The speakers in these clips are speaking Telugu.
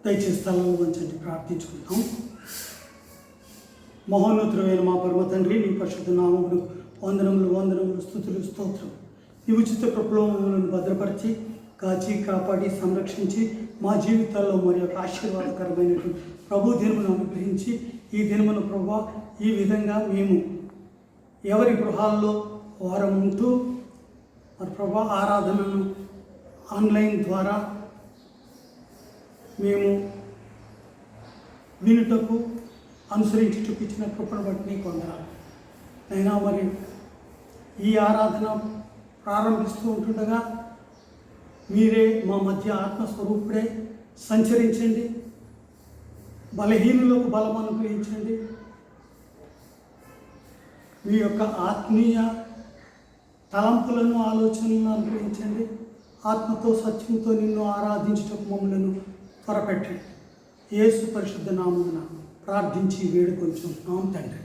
దయచేసి స్థలంలో ఉంచండి, ప్రార్థించుకుంటాం. మహోన్నతుడైన మా పరమ తండ్రి, నీ పరిశుద్ధ నామములు వందనములు వందనములు స్తుతులు స్తోత్రం. ఈ ఉచిత కృపలో మమ్మల్ని భద్రపరిచి కాచి కాపాడి సంరక్షించి మా జీవితాల్లో మరి యొక్క ఆశీర్వాదకరమైనటువంటి ప్రభు దినమును అనుగ్రహించి ఈ దినమును ప్రభా ఈ విధంగా మేము ఎవరి గృహాల్లో వారం ఉంటూ మరి ప్రభా ఆరాధనను ఆన్లైన్ ద్వారా మేము వినుటకు అనుసరించుటకు ఇచ్చిన కృపను బట్టి నీకు వందనాలు. అయినా మరి ఈ ఆరాధన ప్రారంభిస్తూ ఉంటుండగా మీరే మా మధ్య ఆత్మస్వరూపుడే సంచరించండి, బలహీనులకు బలం అనుగ్రహించండి. మీ యొక్క ఆత్మీయ తలంపులను ఆలోచనలను అనుగ్రహించండి. ఆత్మతో సత్యంతో నిన్ను ఆరాధించుటకు మమ్మలను త్వరపెట్టండి. యేసు పరిశుద్ధ నామమున ప్రార్థించి వేడుకొంచున్నాం తండ్రి,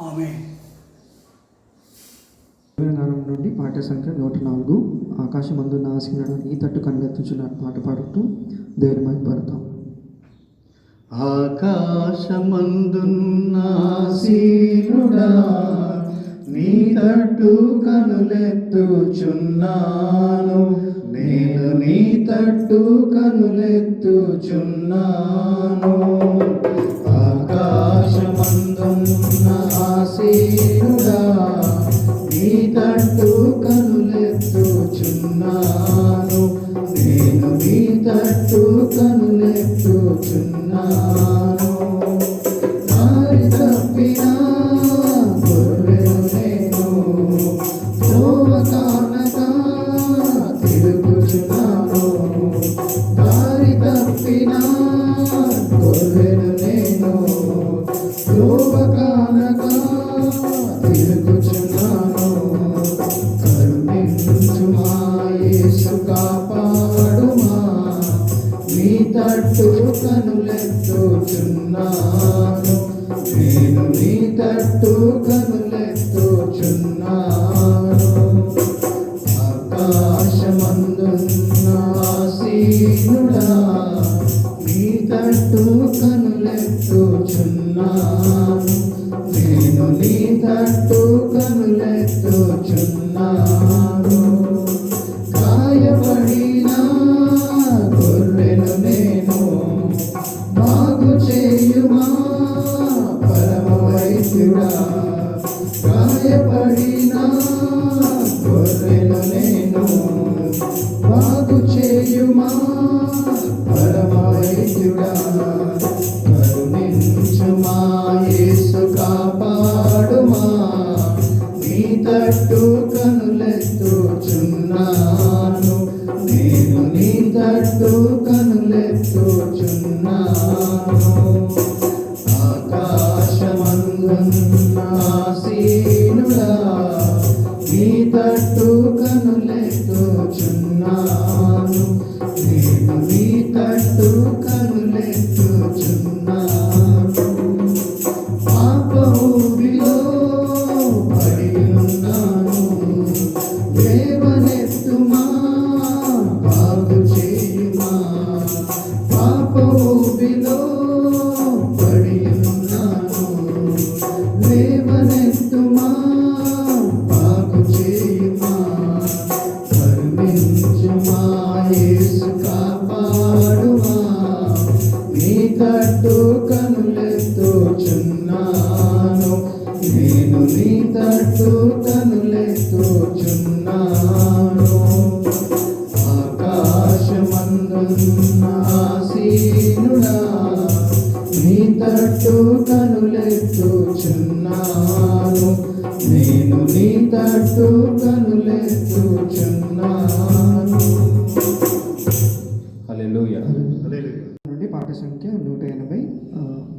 ఆమేన్. నామం నుండి పాట సంఖ్య 104 ఆకాశమందున్న ఆసీనుడా నీ తట్టు కన్నెత్తుచున్న పాట పాడుతూ దేవుని మహిమపడతాం. ఆకాశమందున్న ఆసీనుడా నీ తట్టు కనులెత్తుచున్నాను, నేను నీ తట్టు కనులెత్తుచున్నాను. ఆకాశమందున్న ఆసీనుడా నీ తట్టు కనులెత్తుచున్నాను, నేను నీ తట్టు కనులెత్తుచున్నాను. దారి తప్పినా గొర్రెను నేను త్రోవ కానగా తిరుగుచున్నాను. దారి తప్పినా గొర్రెను నేను త్రోవ కానగా తిరుగుచున్నాను. కరుణించుమా యేసు కాపాడుమా, నీ తట్టు కనులెత్తుచున్నాను, నేను నీ తట్టు కనులెత్తుచున్నాను. ఆకాశమందున్న ఆసీనుడా నీ తట్టు కనులెత్తుచున్నాను, నేను నీ తట్టు కనులెత్తుచున్నాను. గాయపడిన గొర్రెను నేను బాగు చేయుమా పరమ వైద్యుడా. గాయపడిన గొర్రెను నేను బాగు చేయుమా పరమ వైద్యుడా. కరుణించుమా యేసు కాపాడుమా, నీ తట్టు కనులెత్తుచున్నాను, నేను నీ తట్టు కనులెత్తుచున్నాను. ఆకాశమందున్న ఆసీనుడా నీ తట్టు కనులెత్తుచున్నాను, నేను నీ తట్టు కనులెత్తుచున్నాను. పాప ఊబిలో పడి ఉన్నాను, లేవనెత్తుమా బాగు చేయుమా. పాప ఊబిలో పడి ఉన్నాను, లేవనెత్తుమా బాగు చేయుమా. కరుణించుమా యేసు కాపాడుమా, నీ తట్టు కనులెత్తుచున్నాను, నేను నీ తట్టు కనులెత్తుచున్నాను. ఆకాశమందున్న ఆసీనుడా నీ తట్టు కనులెత్తుచున్నాను, నేను నీ తట్టు కనులెత్తుచున్నాను. హల్లెలూయా. నుండి పాట సంఖ్య 180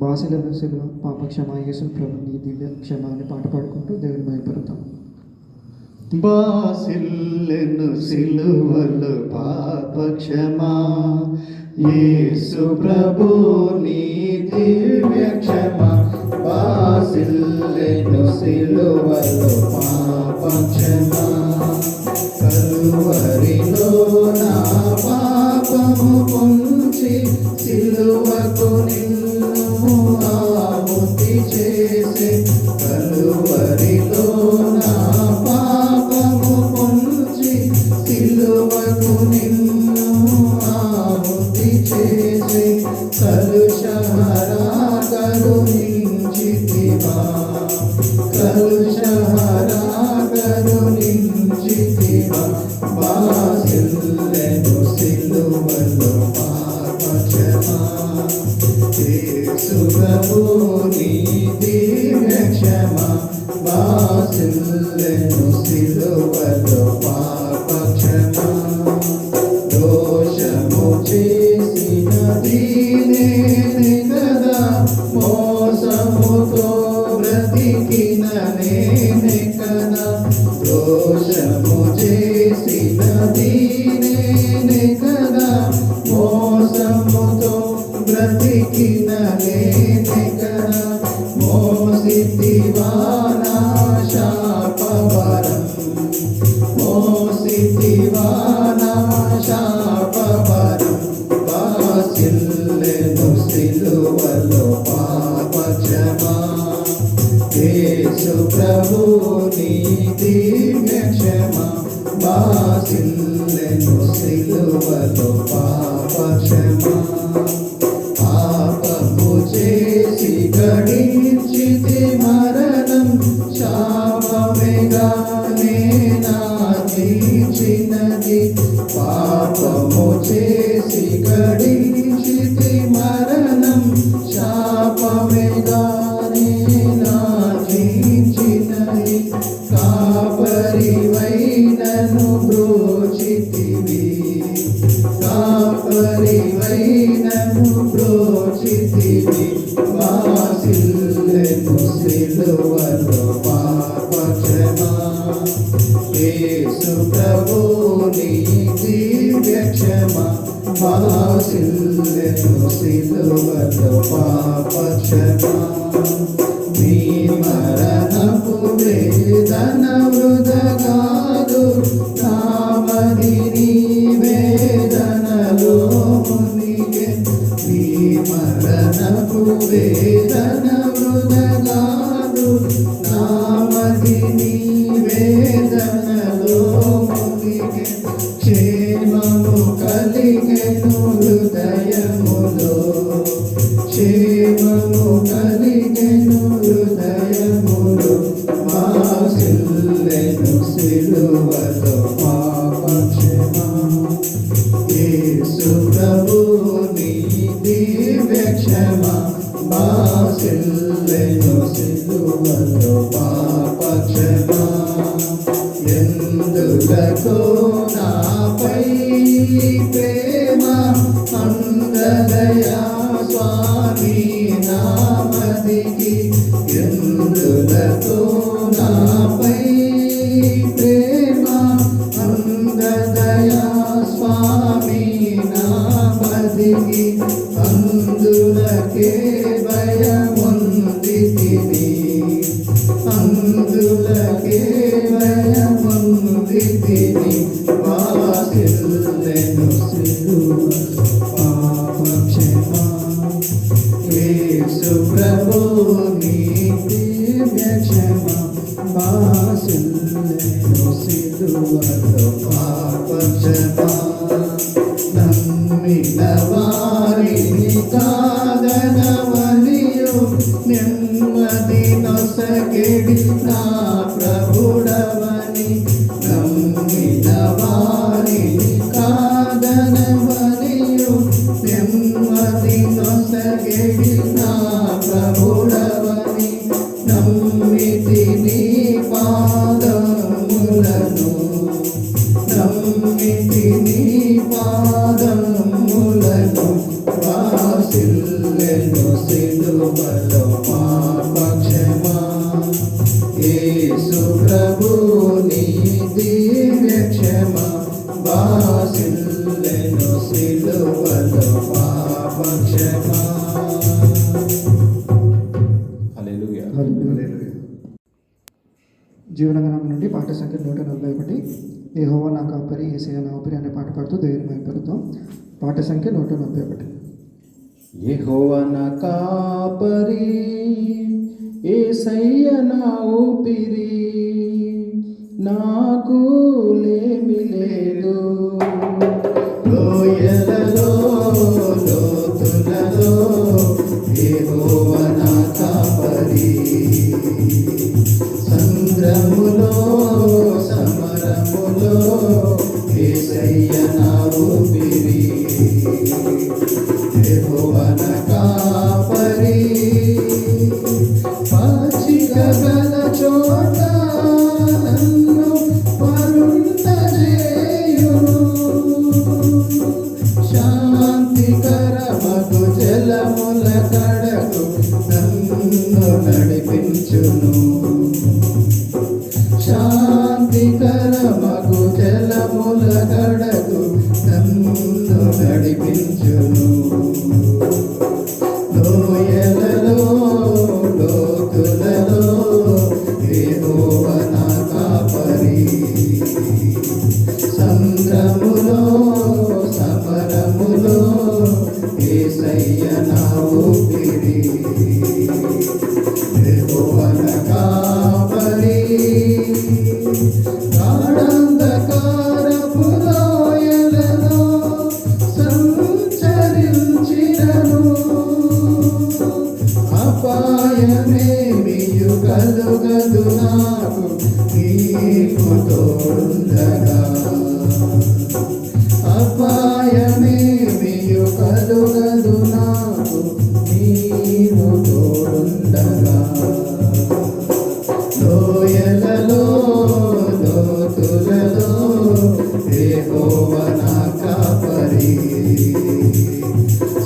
బాసిలను సిలువ పాప క్షమ యేసు ప్రభు నీ దివ్య క్షమ అని పాట పాడుకుంటూ దేవుని మహిమపడతాం. బాసిల్లెను సిలువలు పాప క్షమా యేసు ప్రభు నీ దివ్య క్షమా. బాసిల్లెను సిలువలు పాప క్షమా, కలువరిలో నా పాపము పొంచి సిలువ బాసిల్లెను సిలువలో పాప క్షమా దోషము చేసినది నేనే కదా మోసముతో బ్రతికిన నేనే కదా దోషము చేసినది నేనే కదా మోసముతో బ్రతికిన నేనే కదా మోసితివా నా శాపవరం మోసితివా నా శాపవరం బాసిల్లెను సిలువలో పాప క్షమా యేసు ప్రభు నీ దివ్య క్షమా బాసిల్లెను సిలువలో పాప క్షమా పాపము చేసి గడించితి మరణం శాపమేగా నాదించినది పాపము చేసి గడించితి మరణం శాపమేగా నాదించినది కాపరివైనను బ్రోచితివి కాపరివైనను బ్రోచితివి బాసిల్లెను సిలువలో పాప క్షమా యేసు ప్రభు నీ దివ్య క్షమా బాసిల్లెను సిలువలో పాప క్షమా నీ మరణపు వేదన వృధ కాదు నామది నీ వేదనలో మునిగే నీ మరణపు వేదన వృధ కాదు నామది నీ వేదనలో మునిగే క్షేమము కలిగెను హృదయములో క్షేమము కలిగెను హృదయములో బాసిల్లెను సిలువలో పాప క్షమా యేసు ప్రభు నీ దివ్య క్షమా బాసిల్లెను సిలువలో పాప క్షమా ఎందులకో నాపై ప్రేమ అందదయా స్వామి నామదికి ఎందులకో నాపై ప్రేమ అందదయా స్వామి నామదికి అందులకే భయముందితిని అందులకే భయముందితిని బాసిల్లెను సిలువలో పాప క్షమా యేసు ప్రభు నీ దివ్య క్షమా బాసిల్లెను సిలువలో పాప క్షమా నమ్మిన వారిని కాదనవనియు నెమ్మది నొసగిడి నా ప్రభుడవని నమ్మిన వారిని కాదనవనియు నెమ్మది నొసగిడి నా ప్రభుడవని నమ్మితి నీ పాదములను నమ్మితి నీ పాదములను బాసిల్లెను సిలువలో పాప క్షమా యేసు ప్రభు నీ దివ్య క్షమా బాసిల్లెను సిలువలో పాప క్షమా హల్లెలూయా జీవనగరం నుండి పాట సంఖ్య 141 యెహోవా నా కాపరి యేసయ్య నా ఊపిరి అనే పాట పాడుతూ దేవుని మహిమపరుద్దాం. పాట సంఖ్య 141. యెహోవా నా కాపరి యేసయ్య నా ఊపిరి నాకు లేమి లేదు లోయలలో లోతులలో యెహోవా నా కాపరి సంద్రములో సమరములో యేసయ్య నా ఊపిరి యెహోవా నా కాపరి పచ్చిక గల చోట యెహోవన కాపరి గాఢాంధకారపు లోయలలో సంచరించినను అపాయమేమియు కలుగదు నాకు నీకు తోడుండగా అపాయమేమియు కలుగదు నాకు నీవు తోడుండగా లోయలలో లోతులలో యెహోవా నా కాపరి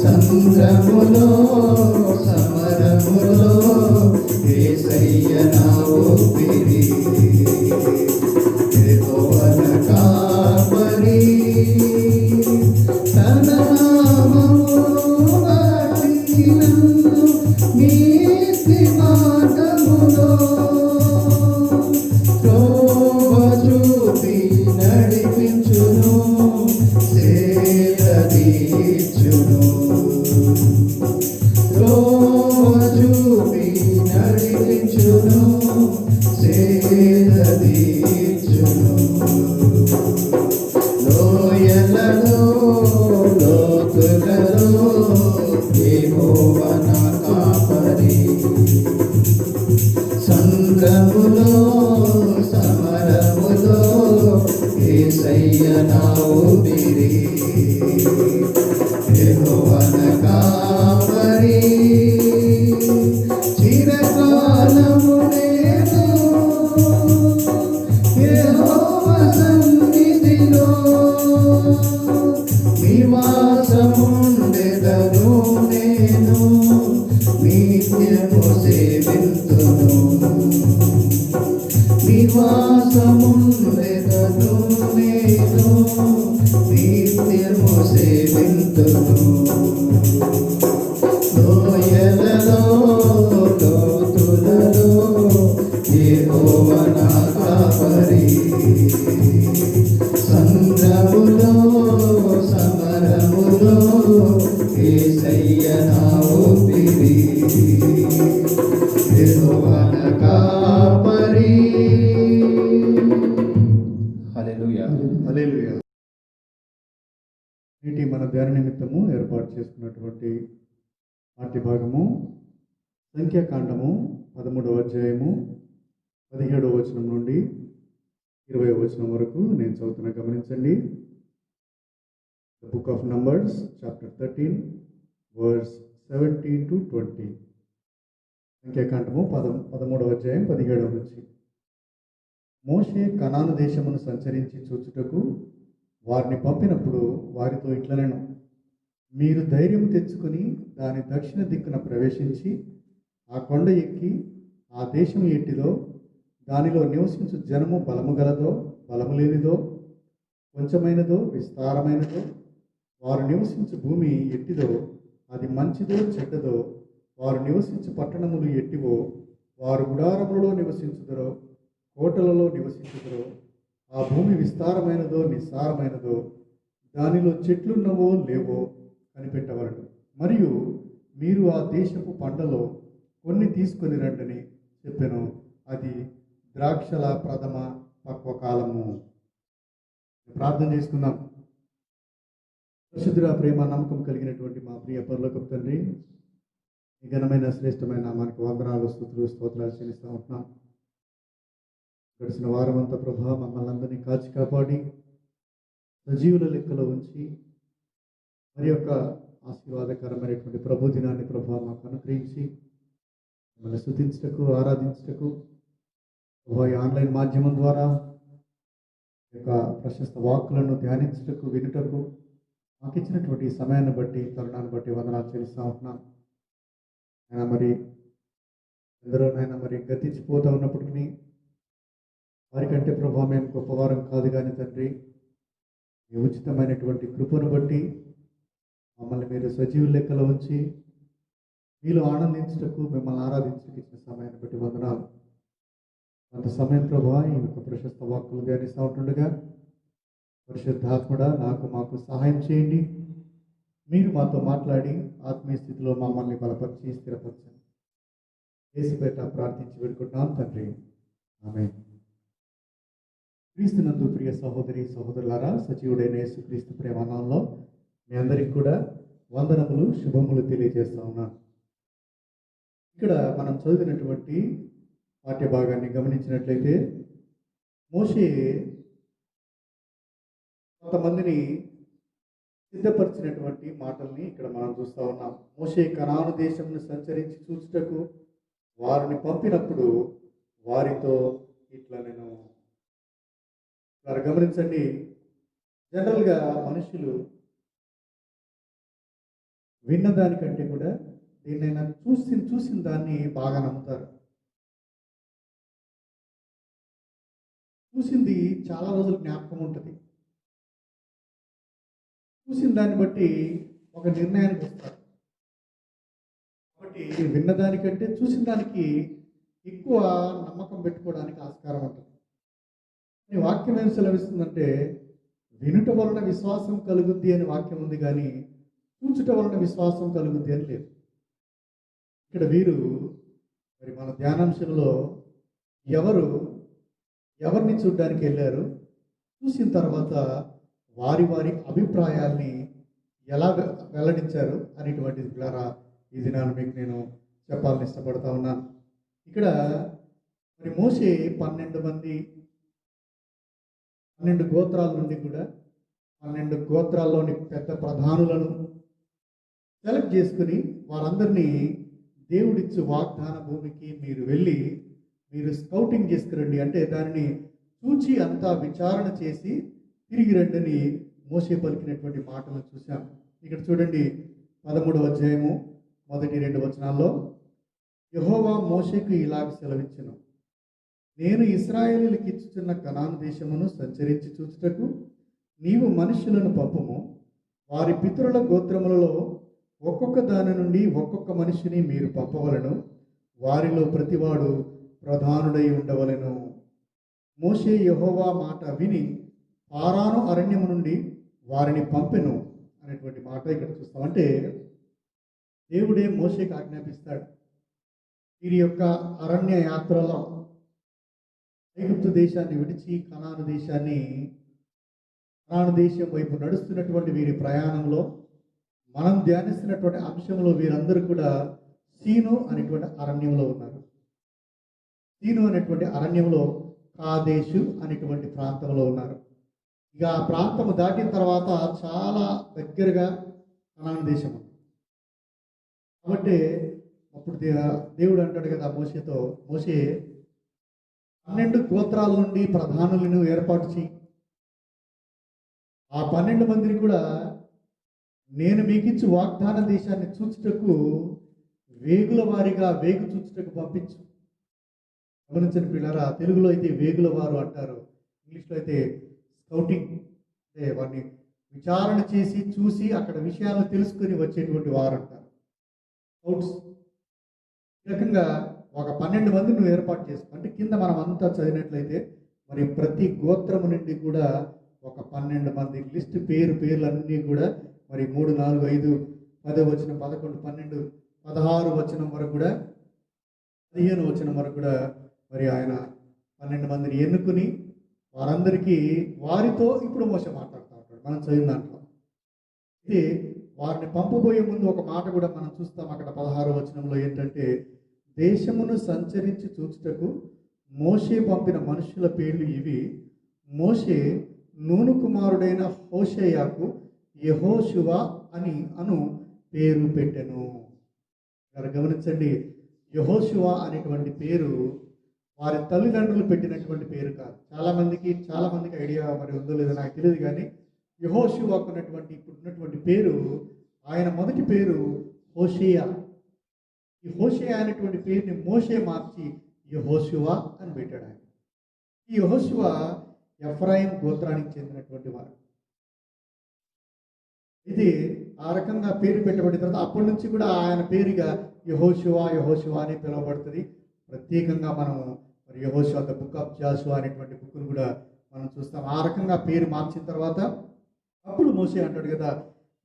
సంద్రములో సమరములో యేసయ్య నా ఊపిరి యెహోవా నా కాపరి తన నామమును బట్టి నన్ను నీతి మార్గములో త్రోవ చూపి నడిపించును సేద తీర్చును త్రోవ చూపి నడిపించును సేద తీర్చును లోయలలో లోతులలో యెహోవా నా కాపరి సంద్రములో సమరములో యేసయ్య నా ఊపిరి యెహోవా నా కాపరి చిరకాలము నేను యెహోవా సన్నిధిలో నివాసముండెదను నేను నిత్యము సేవింతును నివాసముండెదను నేను నిత్యము సేవింతును లోయలలో లోతులలో యెహోవా నా కాపరి సంద్రములో సమరములో యేసయ్య నా ఊపిరి యెహోవా నా కాపరి హల్లెలూయా హల్లెలూయా. నేటి మన ధ్యాన నిమిత్తము ఏర్పాటు చేసుకున్నటువంటి పాఠ్యభాగము సంఖ్యాకాండము 13వ అధ్యాయము 17వ వచనం నుండి 20వ వచనం వరకు నేను చదువుతున్నా, గమనించండి. The book of Numbers chapter 13 verse 17 to 20. సంఖ్యాకాండము 13వ అధ్యాయం 17వ నుంచి. మోషే కనాను దేశమును సంచరించి చూచుటకు వారిని పంపినప్పుడు వారితో ఇట్లనెను, మీరు ధైర్యం తెచ్చుకొని దాని దక్షిణ దిక్కున ప్రవేశించి ఆ కొండ ఎక్కి ఆ దేశం ఎట్టిదో దానిలో నివసించు జనము బలము గలదో బలము లేనిదో కొంచెమైనదో విస్తారమైనదో వారు నివసించు భూమి ఎట్టిదో అది మంచిదో చెడ్డదో వారు నివసించు పట్టణములు ఎట్టివో వారు గుడారములలో నివసించుదరో కోటలలో నివసించుదరో ఆ భూమి విస్తారమైనదో నిస్సారమైనదో దానిలో చెట్లున్నవో లేవో కనిపెట్టవలను. మరియు మీరు ఆ దేశపు పంటలో కొన్ని తీసుకొని రండని చెప్పాను. అది ద్రాక్షల ప్రథమ పక్వకాలము. ప్రార్థన చేసుకుందాం. పరిశుద్ధుల ప్రేమ నమ్మకం కలిగినటువంటి మా ప్రియ పరలోకపు తండ్రి, ఈ ఘనమైన శ్రేష్టమైన మనకు వందనాలు స్తుతులు స్తోత్రాలు చెల్లిస్తూ ఉంటున్నాం. గడిచిన వారం అంతా ప్రభా మమ్మల్ని అందరినీ కాచి కాపాడి సజీవుల లెక్కలో ఉంచి మరి యొక్క ఆశీర్వాదకరమైనటువంటి ప్రభు దినాన్ని ప్రభా మాకు అనుగ్రహించి మిమ్మల్ని స్తుతించుటకు ఆరాధించుటకు ఈ ఆన్లైన్ మాధ్యమం ద్వారా ఈ యొక్క ప్రశస్త వాక్కులను ధ్యానించుటకు వినుటకు మాకు ఇచ్చినటువంటి సమయాన్ని బట్టి తరుణాన్ని బట్టి వందనాలు చెల్లిస్తూ ఉంటున్నాం. ఆయన మరి ఎందరో నాయన మరి గతించిపోతూ ఉన్నప్పటికీ వారికంటే ప్రభావం మేము గొప్పవారం కాదు కానీ తండ్రి, మీ ఉచితమైనటువంటి కృపను బట్టి మమ్మల్ని మీరు సజీవ లెక్కలో ఉంచి మీలో ఆనందించుటకు మిమ్మల్ని ఆరాధించుటకు ఇచ్చిన సమయాన్ని బట్టి వందనాలు. అంత సమయం ప్రభావ ఈ యొక్క ప్రశస్త వాక్కులు ధ్యానిస్తూ ఉంటుండగా పరిశుద్ధాత్ముడా నాకు మాకు సహాయం చేయండి. మీరు మాతో మాట్లాడి ఆత్మీయ స్థితిలో మమ్మల్ని బలపరిచి స్థిరపరచండి. యేసుపేట ప్రార్థించి వేడుకుంటున్నాం తండ్రి. ఆమేన్. క్రీస్తునందు ప్రియ సహోదరి సహోదరులారా, సజీవుడైన యేసుక్రీస్తు ప్రేమానంలో మీ అందరికి కూడా వందనములు శుభములు తెలియజేస్తా ఉన్నాను. ఇక్కడ మనం చదివినటువంటి పాఠ్య భాగాన్ని గమనించినట్లయితే మోషే కొంతమందిని సిద్ధపరిచినటువంటి మాటల్ని ఇక్కడ మనం చూస్తూ ఉన్నాం. మోషే కనాను దేశంను సంచరించి చూచుటకు వారిని పంపినప్పుడు వారితో ఇట్లా నేను గమనించండి, జనరల్గా మనుషులు విన్న దానికంటే కూడా దేన్నైనా చూసిన దాన్ని బాగా నమ్ముతారు. చూసింది చాలా రోజులు జ్ఞాపకం ఉంటుంది. చూసిన దాన్ని బట్టి ఒక నిర్ణయానికి వస్తారు. కాబట్టి విన్న దానికంటే చూసిన దానికి ఎక్కువ నమ్మకం పెట్టుకోవడానికి ఆస్కారం ఉంటుంది. ఈ వాక్యం ఏం సెలవిస్తుందంటే, వినుట వలన విశ్వాసం కలుగుద్ది అని వాక్యం ఉంది, కానీ చూచుట వలన విశ్వాసం కలుగుద్ది అని లేదు. ఇక్కడ వీరు మరి మన ధ్యానాంశంలో ఎవరిని చూడడానికి వెళ్ళారు, చూసిన తర్వాత వారి అభిప్రాయాల్ని ఎలా వెల్లడించారు అనేటువంటిది ద్వారా ఈ దినాన్ని మీకు నేను చెప్పాలని ఇష్టపడతా ఉన్నాను. ఇక్కడ మరి మోషే 12 గోత్రాల నుండి కూడా 12 గోత్రాల్లోని పెద్ద ప్రధానులను సెలెక్ట్ చేసుకుని వారందరినీ దేవుడిచ్చు వాగ్దాన భూమికి మీరు వెళ్ళి మీరు స్కౌటింగ్ చేసుకురండి, అంటే దానిని చూచి అంతా విచారణ చేసి తిరిగి రండి మోషే పలికినటువంటి మాటలను చూశాం. ఇక్కడ చూడండి, 13వ అధ్యాయము 1-2 వచనాల్లో యెహోవా మోషేకు ఇలాగ సెలవిచ్చెను, నేను ఇశ్రాయేలీయులకు ఇచ్చుచున్న కనాను దేశమును సంచరించి చూచుటకు నీవు మనుషులను పంపుము. వారి పితరుల గోత్రములలో ఒక్కొక్క దాని నుండి ఒక్కొక్క మనిషిని మీరు పంపవలను. వారిలో ప్రతివాడు ప్రధానుడై ఉండవలెను. మోషే యెహోవా మాట విని పారాను అరణ్యము నుండి వారిని పంపెను అనేటువంటి మాట ఇక్కడ చూస్తాం. అంటే దేవుడే మోషేకి ఆజ్ఞాపిస్తాడు, వీరి యొక్క అరణ్య యాత్రలో ఐగుప్తు దేశాన్ని విడిచి కనాను దేశం వైపు నడుస్తున్నటువంటి వీరి ప్రయాణంలో మనం ధ్యానిస్తున్నటువంటి అంశంలో వీరందరూ కూడా సీను అనేటువంటి అరణ్యంలో ఉన్నారు. సీను అనేటువంటి అరణ్యంలో కాదేశు అనేటువంటి ప్రాంతంలో ఉన్నారు. ఇక ఆ ప్రాంతం దాటిన తర్వాత చాలా దగ్గరగా కనాను దేశం ఉంది. కాబట్టి అప్పుడు దేవుడు అంటాడు కదా మోషేతో, మోషే 12 గోత్రాల నుండి ప్రధానులను ఏర్పాటు చేయి, ఆ 12 మందిని కూడా నేను మీకిచ్చి వాగ్దాన దేశాన్ని చూచుటకు వేగుల వారిగా వేగు చూచుటకు పంపించు. గమనించండి పిల్లరా, తెలుగులో అయితే వేగుల వారు అంటారు, ఇంగ్లీష్లో అయితే స్కౌటింగ్, అంటే వారిని విచారణ చేసి చూసి అక్కడ విషయాలను తెలుసుకొని వచ్చేటువంటి వారు అంటారు, స్కౌట్స్. ఈ రకంగా ఒక 12 మంది నువ్వు ఏర్పాటు చేసుకో. అంటే కింద మనం అంతా చదివినట్లయితే మరి ప్రతి గోత్రము నుండి కూడా ఒక 12 మంది లిస్ట్ పేర్లన్నీ కూడా మరి 3, 4, 5, 10 వచనం, 11, 12, 16 వచనం వరకు కూడా 15 వచనం వరకు కూడా మరి ఆయన 12 మందిని ఎన్నుకుని వారందరికీ వారితో ఇప్పుడు మోషే మాట్లాడుతూ ఉంటాడు మనం చదివిన దాంట్లో. అయితే వారిని పంపబోయే ముందు ఒక మాట కూడా మనం చూస్తాం అక్కడ 16 వచనంలో ఏంటంటే, దేశమును సంచరించి చూచుటకు మోషే పంపిన మనుషుల పేర్లు ఇవి. మోషే నూను కుమారుడైన హోషేయాకు యెహోషువ అను పేరు పెట్టెను. గమనించండి, యెహోషువ అనేటువంటి పేరు వారి తల్లిదండ్రులు పెట్టినటువంటి పేరు కాదు. చాలా మందికి ఐడియా మరి ఉందో లేదో నాకు తెలియదు, కానీ యెహోషువకు ఇప్పుడున్నటువంటి పేరు, ఆయన మొదటి పేరు హోషేయ. ఈ హోషేయ అనేటువంటి పేరుని మోషే మార్చి యెహోషువ అని పెట్టాడు ఆయన. ఈ యెహోషువ ఎఫ్రాయిం గోత్రానికి చెందినటువంటి వారు. ఇది ఆ రకంగా పేరు పెట్టబడిన తర్వాత అప్పటి నుంచి కూడా ఆయన పేరుగా యెహోషువ అని పిలువబడుతుంది. ప్రత్యేకంగా మనం మరి యెహోషువ ద బుక్ ఆఫ్ జాషువా అనేటువంటి బుక్ను కూడా మనం చూస్తాం. ఆ రకంగా పేరు మార్చిన తర్వాత అప్పుడు మోషే అంటాడు కదా,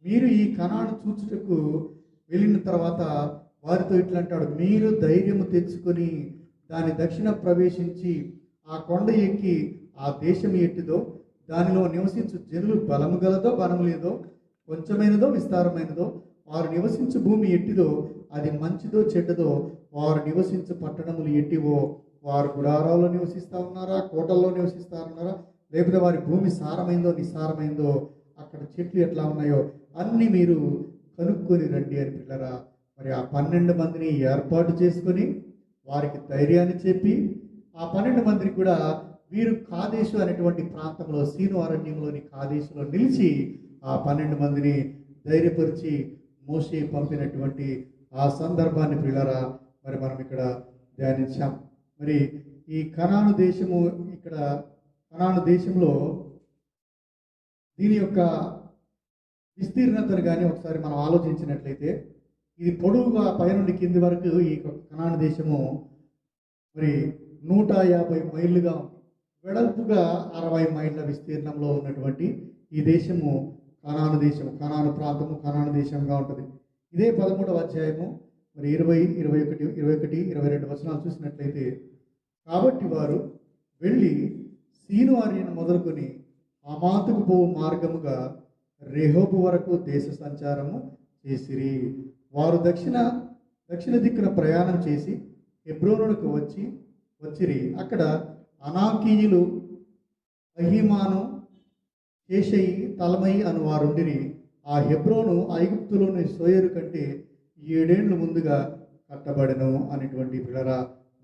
మీరు ఈ కనాను చూచుటకు వెళ్ళిన తర్వాత వారితో ఇట్లా అంటాడు, మీరు ధైర్యము తెచ్చుకొని దాని దక్షిణ ప్రవేశించి ఆ కొండ ఎక్కి ఆ దేశం ఎట్టిదో దానిలో నివసించు జనులు బలము గలదో బలము లేదో, కొంచెమైనదో విస్తారమైనదో, వారు నివసించు భూమి ఎట్టిదో అది మంచిదో చెడ్డదో, వారు నివసించు పట్టణములు ఎట్టివో, వారు గుడారాల్లో నివసిస్తా ఉన్నారా, కోటల్లో నివసిస్తా ఉన్నారా, లేకపోతే వారి భూమి సారమైందో నిస్సారమైందో, అక్కడ చెట్లు ఎట్లా ఉన్నాయో అన్నీ మీరు కనుక్కొని రండి అని పిల్లరా. మరి ఆ 12 మందిని ఏర్పాటు చేసుకొని వారికి ధైర్యాన్ని చెప్పి ఆ 12 మందిని కూడా వీరు కాదేశు అనేటువంటి ప్రాంతంలో సీను అరణ్యంలోని కాదేశులో నిలిచి ఆ 12 మందిని ధైర్యపరిచి మోషే పంపినటువంటి ఆ సందర్భాన్ని పిల్లరా మరి మనం ఇక్కడ ధ్యానించాం. మరి ఈ కనాను దేశము, ఇక్కడ కనాను దేశంలో దీని యొక్క విస్తీర్ణతను కానీ ఒకసారి మనం ఆలోచించినట్లయితే ఇది పొడవుగా పైనుండి కింది వరకు ఈ కనాను దేశము మరి 150 మైళ్ళుగా ఉంది. వెడల్పుగా 60 మైళ్ళ విస్తీర్ణంలో ఉన్నటువంటి ఈ దేశము కనాను దేశము, కనాను ప్రాంతము కనాను దేశంగా ఉంటుంది. ఇదే 13వ అధ్యాయము మరి 20, 21, 22 వచనాలు చూసినట్లయితే, కాబట్టి వారు వెళ్ళి సీను అరణ్యం మొదలుకొని హమాతుకు పోవు మార్గముగా రెహోబు వరకు దేశ సంచారము చేసిరి. వారు దక్షిణ దిక్కున ప్రయాణం చేసి హెబ్రోనుకు వచ్చిరి. అక్కడ అనాకీయులు అహిమాను, కేషయి, తలమయి అను వారుండిరి. ఆ హెబ్రోను ఐగుప్తులోని సోయరు కంటే 7 ఏళ్ళు ముందుగా కట్టబడెను అనేటువంటి పిల్లరా